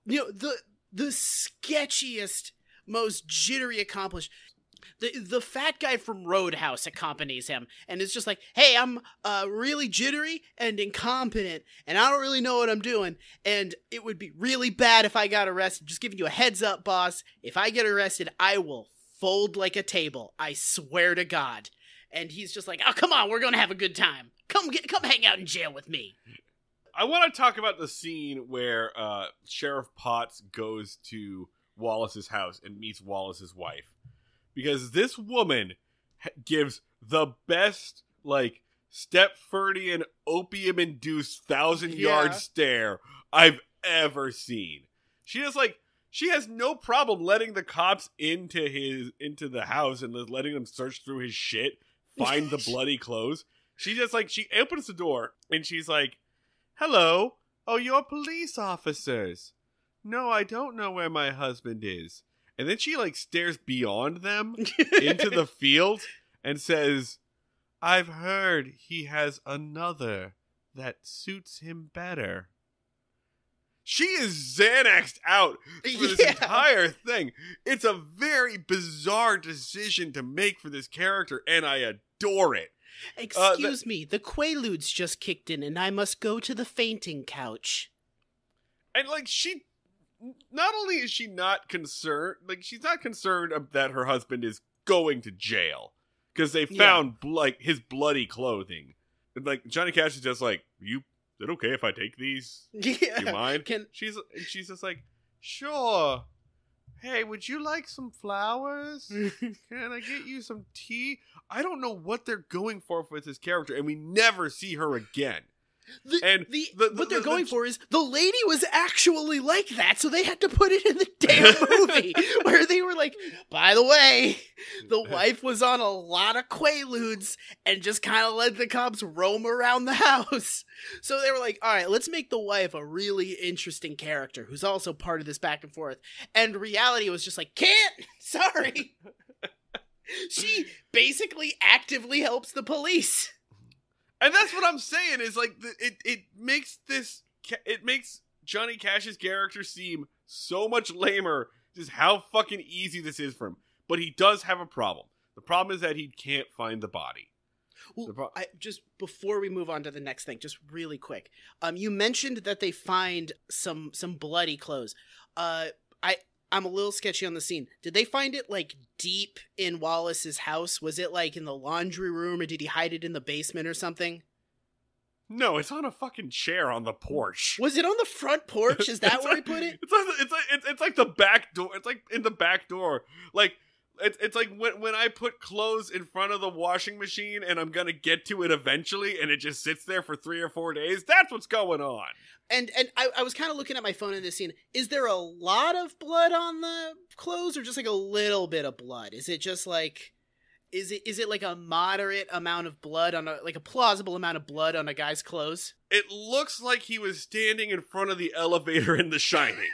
[SPEAKER 2] the sketchiest, most jittery accomplice. The fat guy from Roadhouse accompanies him and is just like, hey, I'm really jittery and incompetent and I don't really know what I'm doing and it would be really bad if I got arrested. Just giving you a heads up, boss. If I get arrested, I will fold like a table. I swear to God. And he's just like, oh, come on, we're going to have a good time. Come hang out in jail with me.
[SPEAKER 1] I want to talk about the scene where Sheriff Potts goes to Wallace's house and meets Wallace's wife. Because this woman gives the best, like, Stepfordian opium-induced 1,000-yard stare I've ever seen. She has no problem letting the cops into the house and letting them search through his shit, find the bloody clothes. She opens the door and she's like, hello, oh, you're police officers. No, I don't know where my husband is. And then she, like, stares beyond them into the field and says, I've heard he has another that suits him better. She is Xanaxed out for this entire thing. It's a very bizarre decision to make for this character, and I adore it.
[SPEAKER 2] Excuse me, the Quaaludes just kicked in, and I must go to the fainting couch.
[SPEAKER 1] And, like, not only is she not concerned, like, she's not concerned that her husband is going to jail because they found his bloody clothing. And, like, Johnny Cash is just like, is it okay if I take these? Do you mind? She's just like, sure. Hey, would you like some flowers? Can I get you some tea? I don't know what they're going for with this character, and we never see her again.
[SPEAKER 2] What they're going for is the lady was actually like that, so they had to put it in the damn movie where they were like, by the way, the wife was on a lot of Quaaludes and just kind of let the cops roam around the house. So they were like, all right, let's make the wife a really interesting character who's also part of this back and forth. And reality was just like, can't, sorry. She basically actively helps the police.
[SPEAKER 1] And that's what I'm saying is, like, it makes Johnny Cash's character seem so much lamer, just how fucking easy this is for him. But he does have a problem. The problem is that he can't find the body.
[SPEAKER 2] Well, just before we move on to the next thing, just really quick. You mentioned that they find some bloody clothes. I'm a little sketchy on the scene. Did they find it, like, deep in Wallace's house? Was it, like, in the laundry room, or did he hide it in the basement or something?
[SPEAKER 1] No, it's on a fucking chair on the porch.
[SPEAKER 2] Was it on the front porch? Is that where he put it?
[SPEAKER 1] It's like the back door. It's like in the back door. Like, it's like when I put clothes in front of the washing machine and I'm gonna get to it eventually, and it just sits there for 3 or 4 days. That's what's going on.
[SPEAKER 2] And I was kind of looking at my phone in this scene. Is there a lot of blood on the clothes, or just like a little bit of blood? Is it just like, is it like a moderate amount of blood on a plausible amount of blood on a guy's clothes?
[SPEAKER 1] It looks like he was standing in front of the elevator in The Shining.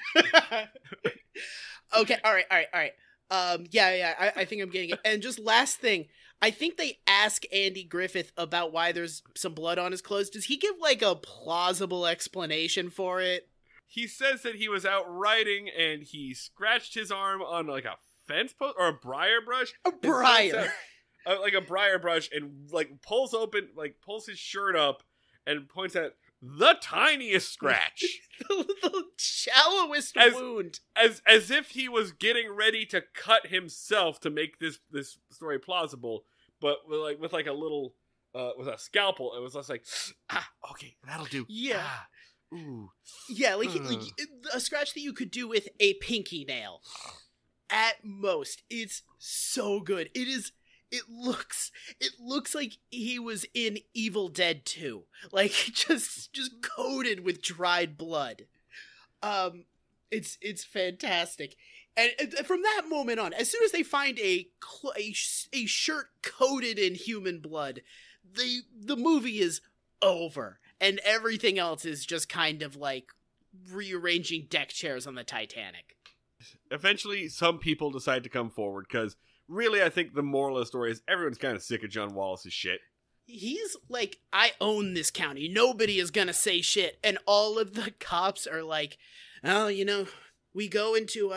[SPEAKER 2] Okay, all right. I think I'm getting it. And just last thing, I think they ask Andy Griffith about why there's some blood on his clothes. Does he give, like, a plausible explanation for it?
[SPEAKER 1] He says that he was out riding and he scratched his arm on, like, a fence post or a briar brush.
[SPEAKER 2] A briar.
[SPEAKER 1] Like a briar brush, and, like, pulls his shirt up and points out, the tiniest scratch.
[SPEAKER 2] the shallowest wound.
[SPEAKER 1] As if he was getting ready to cut himself to make this story plausible, but with a little with a scalpel. It was just like, okay, that'll do.
[SPEAKER 2] Yeah.
[SPEAKER 1] Ooh.
[SPEAKER 2] Yeah, like a scratch that you could do with a pinky nail. At most. It's so good. It looks like he was in Evil Dead 2. Like, just coated with dried blood. It's fantastic. And from that moment on, as soon as they find a shirt coated in human blood, the movie is over. And everything else is just kind of like rearranging deck chairs on the Titanic.
[SPEAKER 1] Eventually, some people decide to come forward, because really, I think the moral of the story is everyone's kind of sick of John Wallace's shit.
[SPEAKER 2] He's like, I own this county. Nobody is gonna say shit. And all of the cops are like, oh, we go into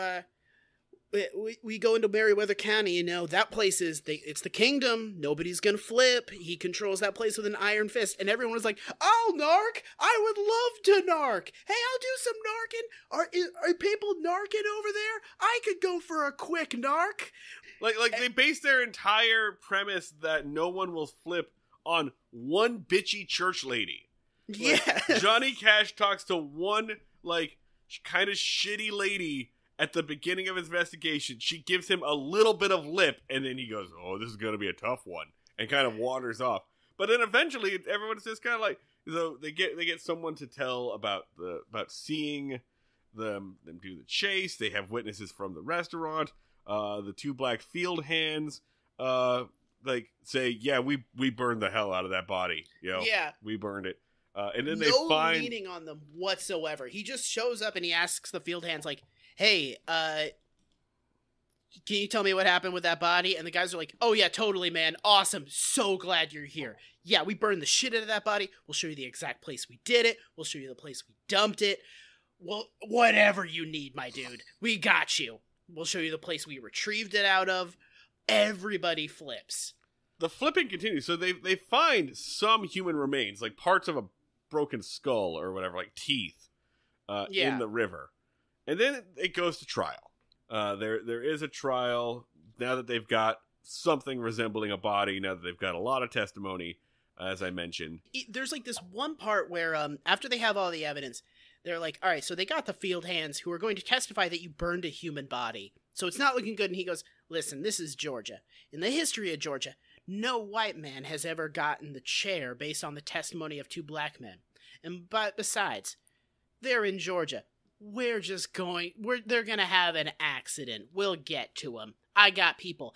[SPEAKER 2] Meriwether County, that place it's the kingdom. Nobody's gonna flip. He controls that place with an iron fist. And everyone was like, I'll narc. I would love to narc. Hey, I'll do some narking. Are people narking over there? I could go for a quick narc.
[SPEAKER 1] Like they base their entire premise that no one will flip on one bitchy church lady. Like,
[SPEAKER 2] yeah.
[SPEAKER 1] Johnny Cash talks to one, kind of shitty lady at the beginning of his investigation. She gives him a little bit of lip, and then he goes, oh, this is going to be a tough one, and kind of wanders off. But then eventually, everyone's just kind of like, so they get someone to tell about seeing them do the chase. They have witnesses from the restaurant. The two black field hands, say, yeah, we burned the hell out of that body.
[SPEAKER 2] Yeah.
[SPEAKER 1] We burned it. And then
[SPEAKER 2] no
[SPEAKER 1] they find...
[SPEAKER 2] meaning on them whatsoever. He just shows up and he asks the field hands, like, hey, can you tell me what happened with that body? And the guys are like, oh yeah, totally, man. Awesome. So glad you're here. Yeah, we burned the shit out of that body. We'll show you the exact place we did it. We'll show you the place we dumped it. Well, whatever you need, my dude. We got you. We'll show you the place we retrieved it out of. Everybody flips.
[SPEAKER 1] The flipping continues. So they find some human remains, like parts of a broken skull or whatever, like teeth, in the river. And then it goes to trial. There is a trial now that they've got something resembling a body, now that they've got a lot of testimony, as I mentioned.
[SPEAKER 2] There's like this one part where after they have all the evidence, they're like, all right, so they got the field hands who are going to testify that you burned a human body. So it's not looking good. And he goes, listen, this is Georgia. In the history of Georgia, no white man has ever gotten the chair based on the testimony of two black men. But besides, they're in Georgia. They're going to have an accident. We'll get to them. I got people.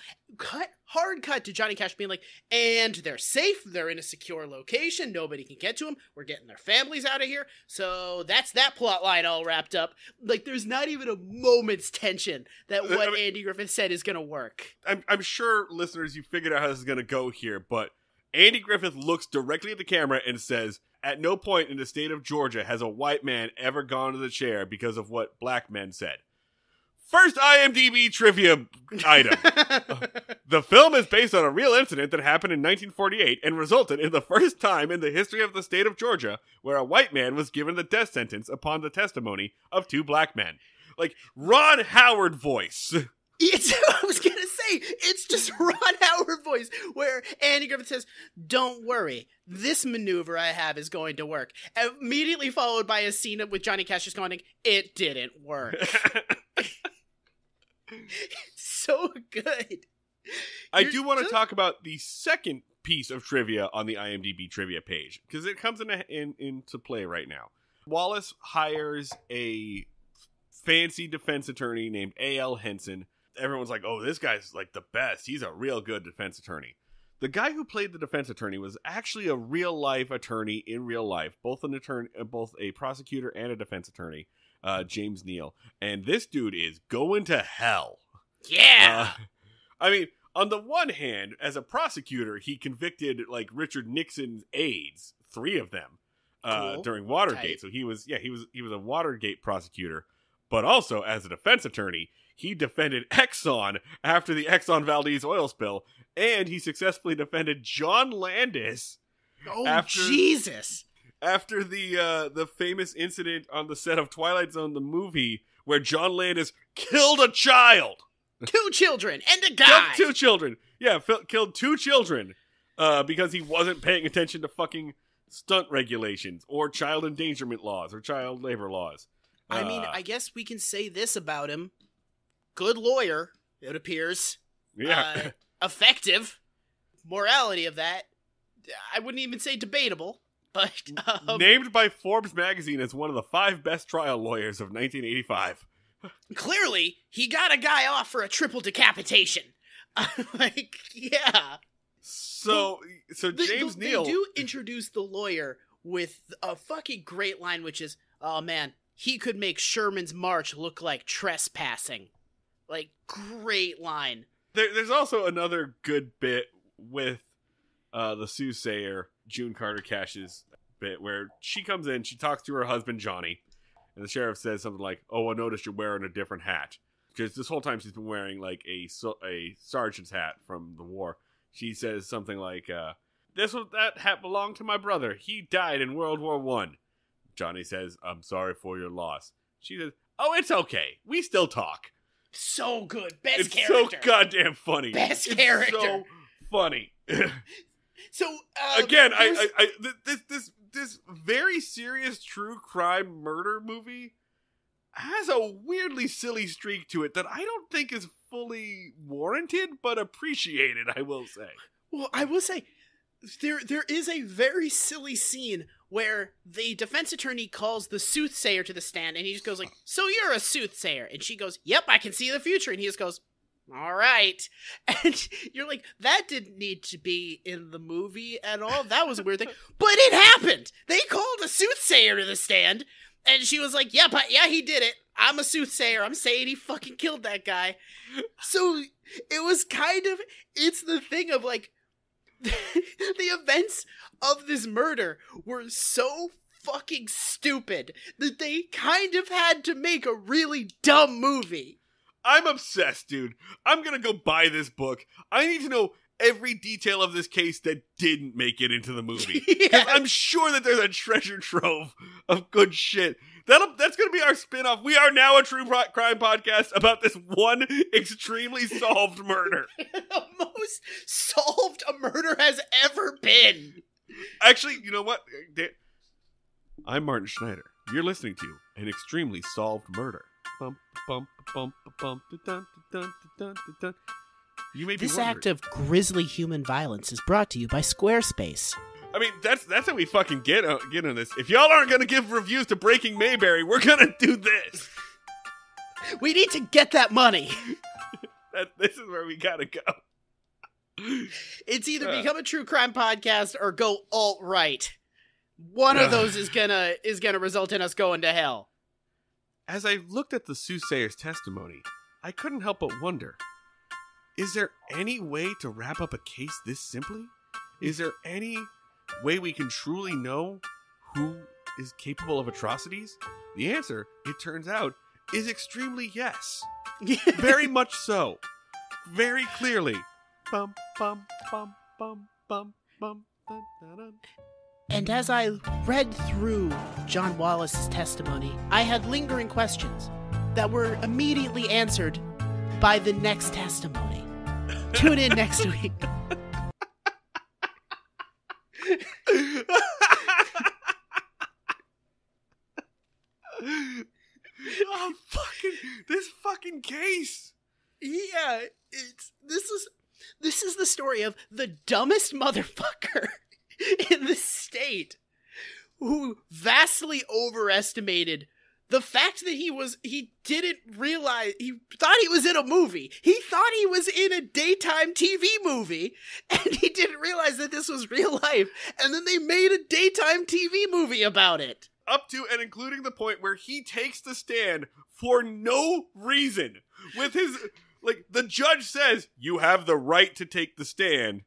[SPEAKER 2] Hard cut to Johnny Cash being like, and they're safe. They're in a secure location. Nobody can get to them. We're getting their families out of here. So that's that plot line all wrapped up. Like, there's not even a moment's tension that what Andy Griffith said is going to work.
[SPEAKER 1] I'm sure, listeners, you figured out how this is going to go here, but Andy Griffith looks directly at the camera and says, at no point in the state of Georgia has a white man ever gone to the chair because of what black men said. First IMDb trivia item. The film is based on a real incident that happened in 1948 and resulted in the first time in the history of the state of Georgia where a white man was given the death sentence upon the testimony of two black men. Like, Ron Howard voice.
[SPEAKER 2] I was going to say, it's just Ron Howard voice where Andy Griffith says, don't worry, this maneuver I have is going to work. Immediately followed by a scene with Johnny Cash just going, it didn't work. It's so good.
[SPEAKER 1] I do want to talk about the second piece of trivia on the IMDb trivia page, because it comes into play right now. Wallace hires a fancy defense attorney named A.L. Henson. Everyone's like, oh, this guy's like the best. He's a real good defense attorney. The guy who played the defense attorney was actually a real life attorney in real life, both a prosecutor and a defense attorney, James Neal. And this dude is going to hell.
[SPEAKER 2] Yeah.
[SPEAKER 1] I mean, on the one hand, as a prosecutor, he convicted like Richard Nixon's aides, 3 of them,
[SPEAKER 2] cool.
[SPEAKER 1] during Watergate.
[SPEAKER 2] Tight.
[SPEAKER 1] So he was a Watergate prosecutor. But also, as a defense attorney, he defended Exxon after the Exxon Valdez oil spill, and he successfully defended John Landis.
[SPEAKER 2] Oh, Jesus!
[SPEAKER 1] after the famous incident on the set of Twilight Zone, the movie, where John Landis killed a child.
[SPEAKER 2] 2 children and a guy.
[SPEAKER 1] Killed 2 children. Yeah, killed 2 children because he wasn't paying attention to fucking stunt regulations or child endangerment laws or child labor laws.
[SPEAKER 2] I mean, I guess we can say this about him. Good lawyer, it appears.
[SPEAKER 1] Yeah.
[SPEAKER 2] Effective. Morality of that, I wouldn't even say debatable, but...
[SPEAKER 1] Named by Forbes magazine as one of the 5 best trial lawyers of 1985.
[SPEAKER 2] Clearly, he got a guy off for a triple decapitation. Like, yeah.
[SPEAKER 1] So James Neal...
[SPEAKER 2] They do introduce the lawyer with a fucking great line, which is, oh man, he could make Sherman's March look like trespassing. Like, great line.
[SPEAKER 1] There's also another good bit with the soothsayer, June Carter Cash's bit, where she comes in, she talks to her husband, Johnny, and the sheriff says something like, oh, I noticed you're wearing a different hat. Because this whole time she's been wearing, like, a sergeant's hat from the war. She says something like, that hat belonged to my brother. He died in World War I. Johnny says, I'm sorry for your loss. She says, oh, it's okay. We still talk.
[SPEAKER 2] So good. Best
[SPEAKER 1] it's
[SPEAKER 2] character.
[SPEAKER 1] So goddamn funny.
[SPEAKER 2] Best character.
[SPEAKER 1] So funny.
[SPEAKER 2] So
[SPEAKER 1] again, this very serious true crime murder movie has a weirdly silly streak to it that I don't think is fully warranted, but appreciated, I will say.
[SPEAKER 2] Well, I will say there is a very silly scene where the defense attorney calls the soothsayer to the stand, and he just goes like, so you're a soothsayer? And she goes, yep, I can see the future. And he just goes, all right. And you're like, that didn't need to be in the movie at all. That was a weird thing. But it happened. They called a soothsayer to the stand, and she was like, yeah, he did it. I'm a soothsayer. I'm saying he fucking killed that guy. So it was it's the thing of like, the events of this murder were so fucking stupid that they kind of had to make a really dumb movie.
[SPEAKER 1] I'm obsessed, dude. I'm gonna go buy this book. I need to know every detail of this case that didn't make it into the movie.
[SPEAKER 2] Yeah.
[SPEAKER 1] I'm sure that there's a treasure trove of good shit. That's gonna be our spin-off. We are now a true crime podcast about this one extremely solved murder.
[SPEAKER 2] The most solved a murder has ever been.
[SPEAKER 1] Actually, you know what? I'm Martin Schneider. You're listening to An Extremely Solved Murder. Bum, bum, bum, bum, dun, dun, dun, dun, dun. You may be
[SPEAKER 2] This
[SPEAKER 1] wondering.
[SPEAKER 2] act of grisly human violence is brought to you by Squarespace.
[SPEAKER 1] I mean, that's how we fucking get on this. If y'all aren't gonna give reviews to Breaking Mayberry, we're gonna do this.
[SPEAKER 2] We need to get that money.
[SPEAKER 1] This is where we gotta go.
[SPEAKER 2] It's either become a true crime podcast or go alt-right. One of those is gonna result in us going to hell.
[SPEAKER 1] As I looked at the soothsayer's testimony, I couldn't help but wonder, is there any way to wrap up a case this simply? Is there any way we can truly know who is capable of atrocities? The answer, it turns out, is extremely yes. Very much so. Very clearly. Bum, bum, bum, bum, bum, bum, dun, dun, dun.
[SPEAKER 2] And as I read through John Wallace's testimony, I had lingering questions that were immediately answered by the next testimony. Tune in next week.
[SPEAKER 1] Oh, this fucking case.
[SPEAKER 2] Yeah, this is the story of the dumbest motherfucker in the state who vastly overestimated the fact that he didn't realize, he thought he was in a movie. He thought he was in a daytime TV movie, and he didn't realize that this was real life. And then they made a daytime TV movie about it.
[SPEAKER 1] Up to and including the point where he takes the stand for no reason. With his, like, the judge says, you have the right to take the stand.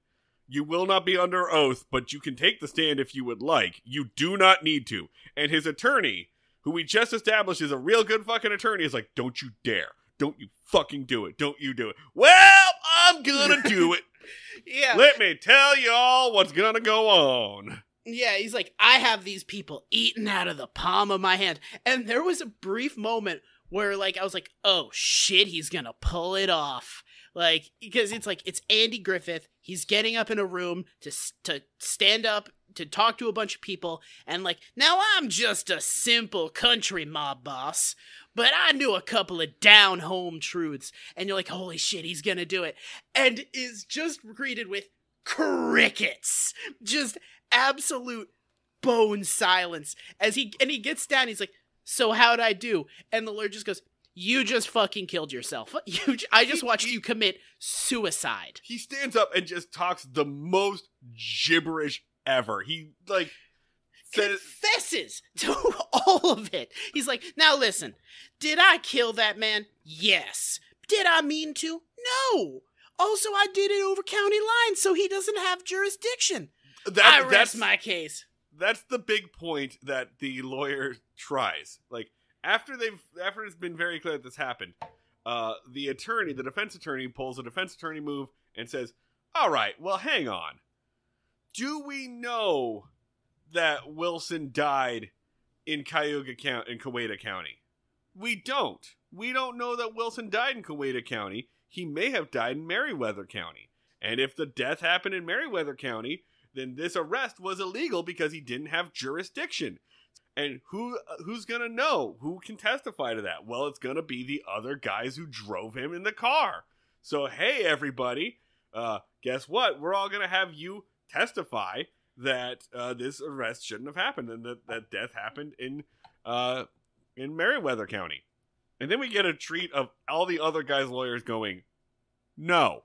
[SPEAKER 1] You will not be under oath, but you can take the stand if you would like. You do not need to. And his attorney, who we just established is a real good fucking attorney, is like, don't you dare. Don't you fucking do it. Don't you do it. Well, I'm gonna do it.
[SPEAKER 2] Yeah.
[SPEAKER 1] Let me tell y'all what's gonna go on.
[SPEAKER 2] Yeah, he's like, I have these people eaten out of the palm of my hand. And there was a brief moment where, like, I was like, oh, shit, he's gonna pull it off. Like, because it's like, it's Andy Griffith. He's getting up in a room to stand up, to talk to a bunch of people. And, like, now I'm just a simple country mob boss, but I knew a couple of down-home truths. And you're like, holy shit, he's gonna do it. And is just greeted with crickets. Just absolute bone silence. As he gets down, he's like, so how'd I do? And the lawyer just goes, you just fucking killed yourself. I just watched you commit suicide.
[SPEAKER 1] He stands up and just talks the most gibberish ever. He, like,
[SPEAKER 2] confesses to all of it. He's like, now listen, did I kill that man? Yes. Did I mean to? No. Also, I did it over county lines, so he doesn't have jurisdiction. I rest my case.
[SPEAKER 1] That's the big point that the lawyer tries. Like, after it's been very clear that this happened, the defense attorney pulls a defense attorney move and says, all right, well, hang on. Do we know that Wilson died in Coweta County? We don't. We don't know that Wilson died in Coweta County. He may have died in Meriwether County. And if the death happened in Meriwether County, then this arrest was illegal because he didn't have jurisdiction. And who's going to know? Who can testify to that? Well, it's going to be the other guys who drove him in the car. So, hey, everybody, guess what? We're all going to have you testify that this arrest shouldn't have happened and that death happened in Meriwether County. And then we get a treat of all the other guys' lawyers going, no.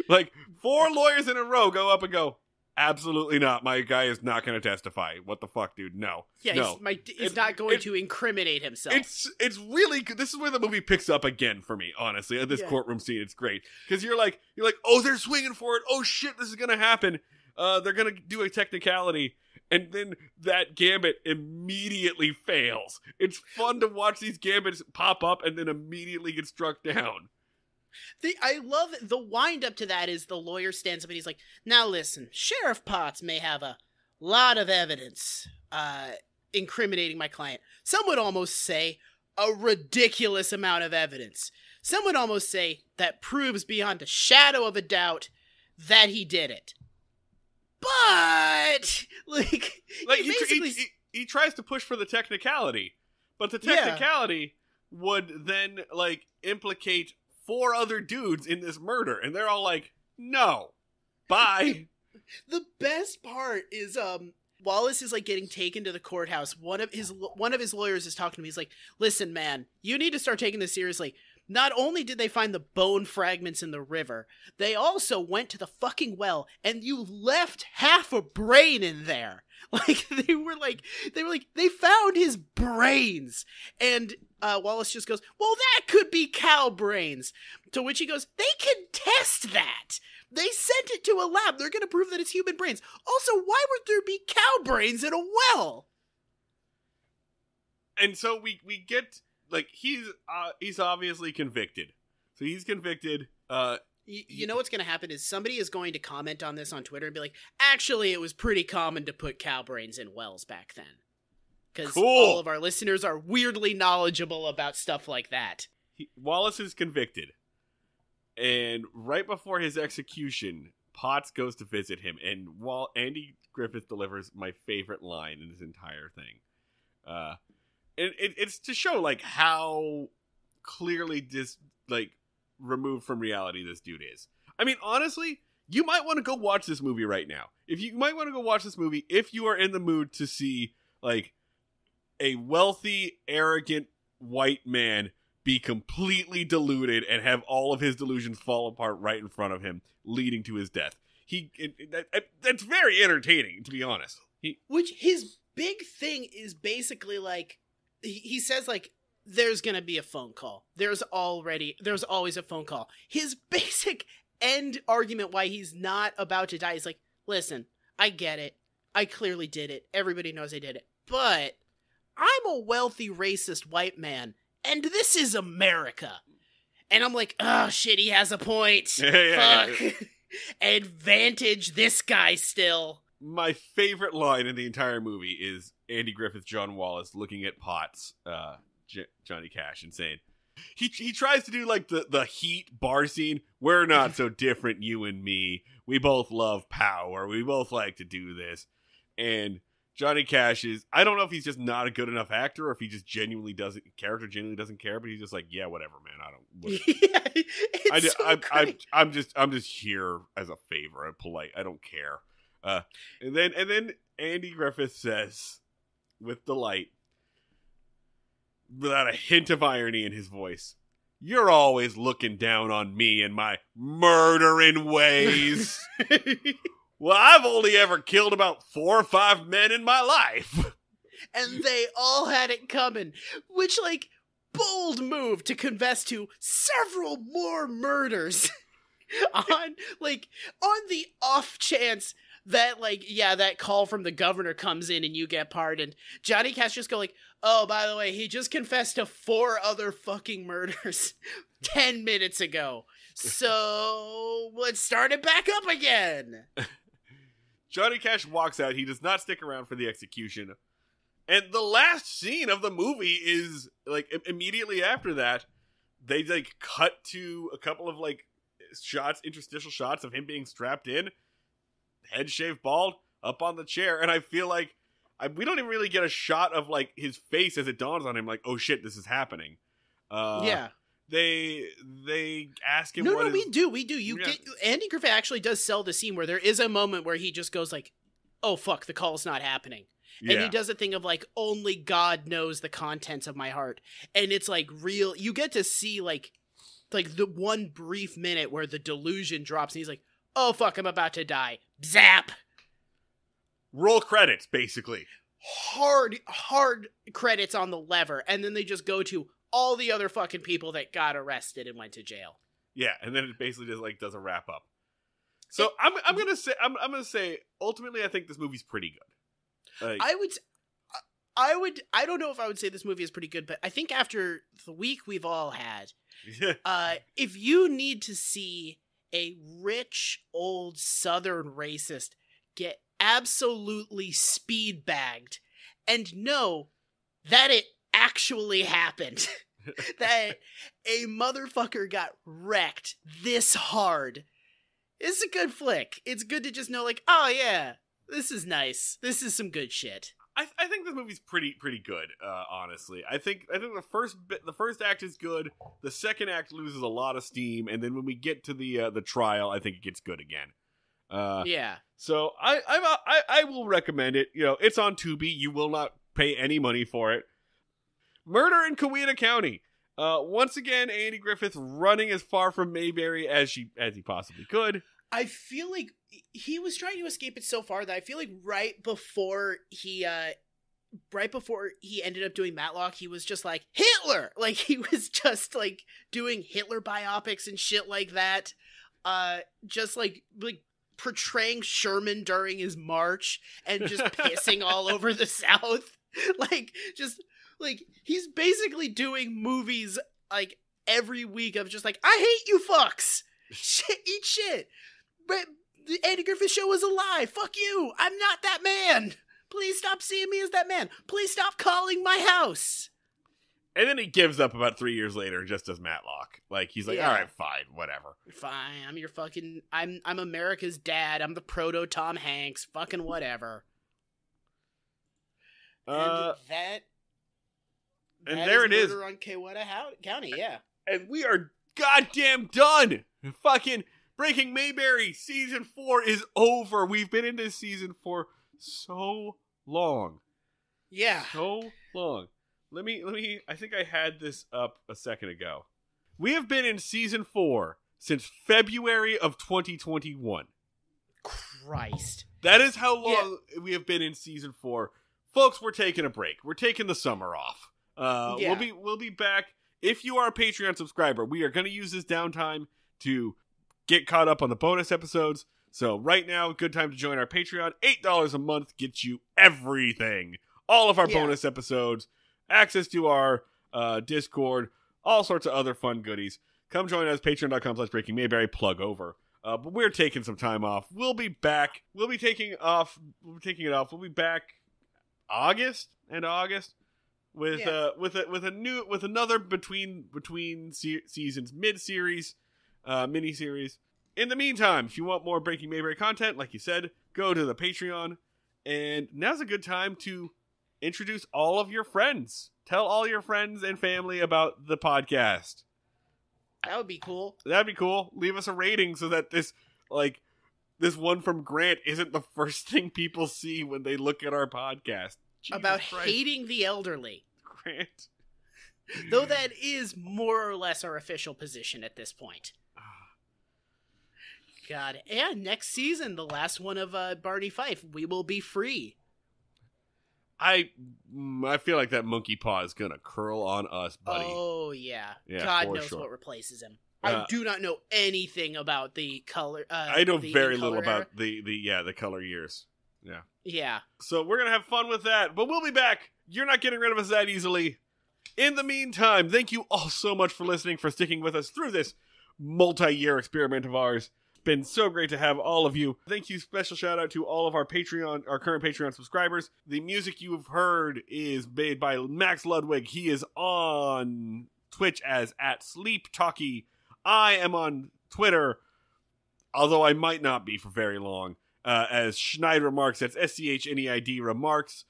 [SPEAKER 1] Like, 4 lawyers in a row go up and go, absolutely not. My guy is not going to testify. What the fuck, dude? No.
[SPEAKER 2] Yeah,
[SPEAKER 1] no.
[SPEAKER 2] He's not going to incriminate himself.
[SPEAKER 1] It's really good. This is where the movie picks up again for me, honestly. At this courtroom scene, it's great. Because you're like, oh, they're swinging for it. Oh, shit, this is going to happen. They're going to do a technicality. And then that gambit immediately fails. It's fun to watch these gambits pop up and then immediately get struck down.
[SPEAKER 2] I love the wind up to that is the lawyer stands up and he's like, now listen, Sheriff Potts may have a lot of evidence incriminating my client. Some would almost say a ridiculous amount of evidence. Some would almost say that proves beyond a shadow of a doubt that he did it. But
[SPEAKER 1] he tries to push for the technicality, but the technicality would then like implicate 4 other dudes in this murder, and they're all like, no, bye.
[SPEAKER 2] The best part is Wallace is like getting taken to the courthouse. One of his lawyers is talking to me. He's like, listen, man, you need to start taking this seriously. Not only did they find the bone fragments in the river, they also went to the fucking well and you left half a brain in there. Like they found his brains. And Wallace just goes, well, that could be cow brains. To which he goes, they can test that. They sent it to a lab. They're going to prove that it's human brains. Also, why would there be cow brains in a well?
[SPEAKER 1] And so we get, like, he's obviously convicted. So he's convicted.
[SPEAKER 2] You know what's going to happen is somebody is going to comment on this on Twitter and be like, actually, it was pretty common to put cow brains in wells back then. Because all of our listeners are weirdly knowledgeable about stuff like that.
[SPEAKER 1] Wallace is convicted. And right before his execution, Potts goes to visit him. And while Andy Griffith delivers my favorite line in this entire thing. It's to show, like, how clearly removed from reality this dude is. I mean, honestly, you might want to go watch this movie right now. If you are in the mood to see, like, a wealthy, arrogant white man be completely deluded and have all of his delusions fall apart right in front of him, leading to his death. That's very entertaining, to be honest.
[SPEAKER 2] Which his big thing is basically like, he says, like, there's gonna be a phone call. There's always a phone call. His basic end argument why he's not about to die is like, listen, I get it. I clearly did it. Everybody knows I did it. But I'm a wealthy, racist white man, and this is America. And I'm like, oh, shit, he has a point. Fuck. Advantage this guy still.
[SPEAKER 1] my favorite line in the entire movie is Andy Griffith, John Wallace, looking at Potts, Johnny Cash, and saying, he tries to do like the Heat bar scene. We're not so different, you and me. We both love power. We both like to do this. And Johnny Cash is, I don't know if he's just not a good enough actor or if he just genuinely doesn't care, but he's just like, yeah, whatever, man. I don't. Yeah, I'm just here as a favor. I'm polite. I don't care. And then Andy Griffith says, with delight, without a hint of irony in his voice, "You're always looking down on me and my murdering ways." Well, I've only ever killed about 4 or 5 men in my life.
[SPEAKER 2] And they all had it coming. Which, like, bold move to confess to several more murders. on the off chance that, like, yeah, that call from the governor comes in and you get pardoned. Johnny Cash just go like, oh, by the way, he just confessed to 4 other fucking murders 10 minutes ago. So let's start it back up again.
[SPEAKER 1] Johnny Cash walks out. He does not stick around for the execution. And the last scene of the movie is, like, immediately after that, they, like, cut to a couple of, like, interstitial shots of him being strapped in, head shaved bald, up on the chair. And I feel like we don't even really get a shot of, like, his face as it dawns on him, like, oh shit, this is happening.
[SPEAKER 2] Yeah.
[SPEAKER 1] They ask him.
[SPEAKER 2] No, we do. Andy Griffith actually does sell the scene where there is a moment where he just goes like, "Oh fuck, the call's not happening," and he does a thing of like, "Only God knows the contents of my heart," and it's like real. You get to see like the one brief minute where the delusion drops, and he's like, "Oh fuck, I'm about to die." Zap.
[SPEAKER 1] Roll credits, basically.
[SPEAKER 2] Hard credits on the lever, and then they just go to all the other fucking people that got arrested and went to jail. Yeah,
[SPEAKER 1] and then it basically just like does a wrap up. So I'm gonna say ultimately I think this movie's pretty good. Like,
[SPEAKER 2] I don't know if I would say this movie is pretty good, but I think after the week we've all had, if you need to see a rich old Southern racist get absolutely speed bagged and know that it actually happened, that a motherfucker got wrecked this hard, it's a good flick. It's good to just know, like, oh yeah, this is nice. This is some good shit.
[SPEAKER 1] I think this movie's pretty good. Honestly, I think the first act is good. The second act loses a lot of steam, and then when we get to the trial, I think it gets good again.
[SPEAKER 2] Yeah.
[SPEAKER 1] So I will recommend it. You know, it's on Tubi. You will not pay any money for it. Murder in Coweta County. Once again, Andy Griffith running as far from Mayberry as he possibly could.
[SPEAKER 2] I feel like he was trying to escape it so far that I feel like right before he ended up doing Matlock, he was just like, Hitler! Like, he was just, like, doing Hitler biopics and shit like that. Just, like portraying Sherman during his march and just pissing all over the South. Like, he's basically doing movies, like, every week of just like, I hate you fucks! Shit, eat shit! But the Andy Griffith Show was a lie! Fuck you! I'm not that man! Please stop seeing me as that man! Please stop calling my house!
[SPEAKER 1] And then he gives up about 3 years later and just does Matlock. Like, he's like, alright, fine, whatever.
[SPEAKER 2] Fine, I'm your fucking... I'm America's dad. I'm the proto Tom Hanks. Fucking whatever. And there it is. Murder on Coweta County, yeah.
[SPEAKER 1] And we are goddamn done! Fucking Breaking Mayberry season 4 is over. We've been in this season for so long.
[SPEAKER 2] Yeah.
[SPEAKER 1] So long. Let me I think I had this up a second ago. We have been in season 4 since February of 2021.
[SPEAKER 2] Christ.
[SPEAKER 1] That is how long we have been in season 4. Folks, we're taking a break. We're taking the summer off. We'll be back. If you are a Patreon subscriber, we are going to use this downtime to get caught up on the bonus episodes. So right now, good time to join our Patreon. $8 a month gets you everything. All of our bonus episodes, access to our Discord, all sorts of other fun goodies. Come join us, patreon.com/breakingmayberry, plug over. But we're taking some time off. We'll be back. We'll be taking off. We'll be taking it off. We'll be back end of August with another between seasons mid-series mini-series. In the meantime, if you want more Breaking Mayberry content, like you said, go to the Patreon. And now's a good time to introduce all of your friends. Tell all your friends and family about the podcast.
[SPEAKER 2] That would be cool.
[SPEAKER 1] That'd be cool. Leave us a rating so that this one from Grant isn't the first thing people see when they look at our podcast. Jesus
[SPEAKER 2] about
[SPEAKER 1] Christ.
[SPEAKER 2] Hating the elderly.
[SPEAKER 1] Grant.
[SPEAKER 2] Though that is more or less our official position at this point. God. And next season, the last one of Barney Fife, we will be free.
[SPEAKER 1] I feel like that monkey paw is gonna curl on us, buddy.
[SPEAKER 2] Oh, yeah.
[SPEAKER 1] Yeah,
[SPEAKER 2] God
[SPEAKER 1] for
[SPEAKER 2] knows
[SPEAKER 1] sure.
[SPEAKER 2] what replaces him. I do not know anything about the color.
[SPEAKER 1] I know very little
[SPEAKER 2] era.
[SPEAKER 1] about the color years. Yeah.
[SPEAKER 2] Yeah.
[SPEAKER 1] So we're gonna have fun with that, but we'll be back. You're not getting rid of us that easily. In the meantime, thank you all so much for listening, for sticking with us through this multi-year experiment of ours. It's been so great to have all of you. Thank you. Special shout out to all of our current Patreon subscribers. The music you've heard is made by Max Ludwig. He is on Twitch as @SleepTalkie. I am on Twitter, although I might not be for very long, as Schneider Remarks. That's SCHNEID Remarks.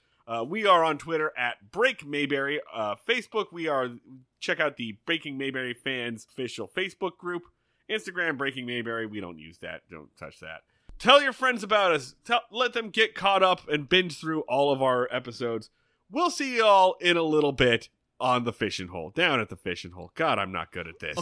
[SPEAKER 1] We are on Twitter @Break Mayberry. Facebook, check out the Breaking Mayberry fans official Facebook group. Instagram, Breaking Mayberry. We don't use that. Don't touch that. Tell your friends about us. Let them get caught up and binge through all of our episodes. We'll see you all in a little bit on the fishing hole. Down at the fishing hole. God, I'm not good at this.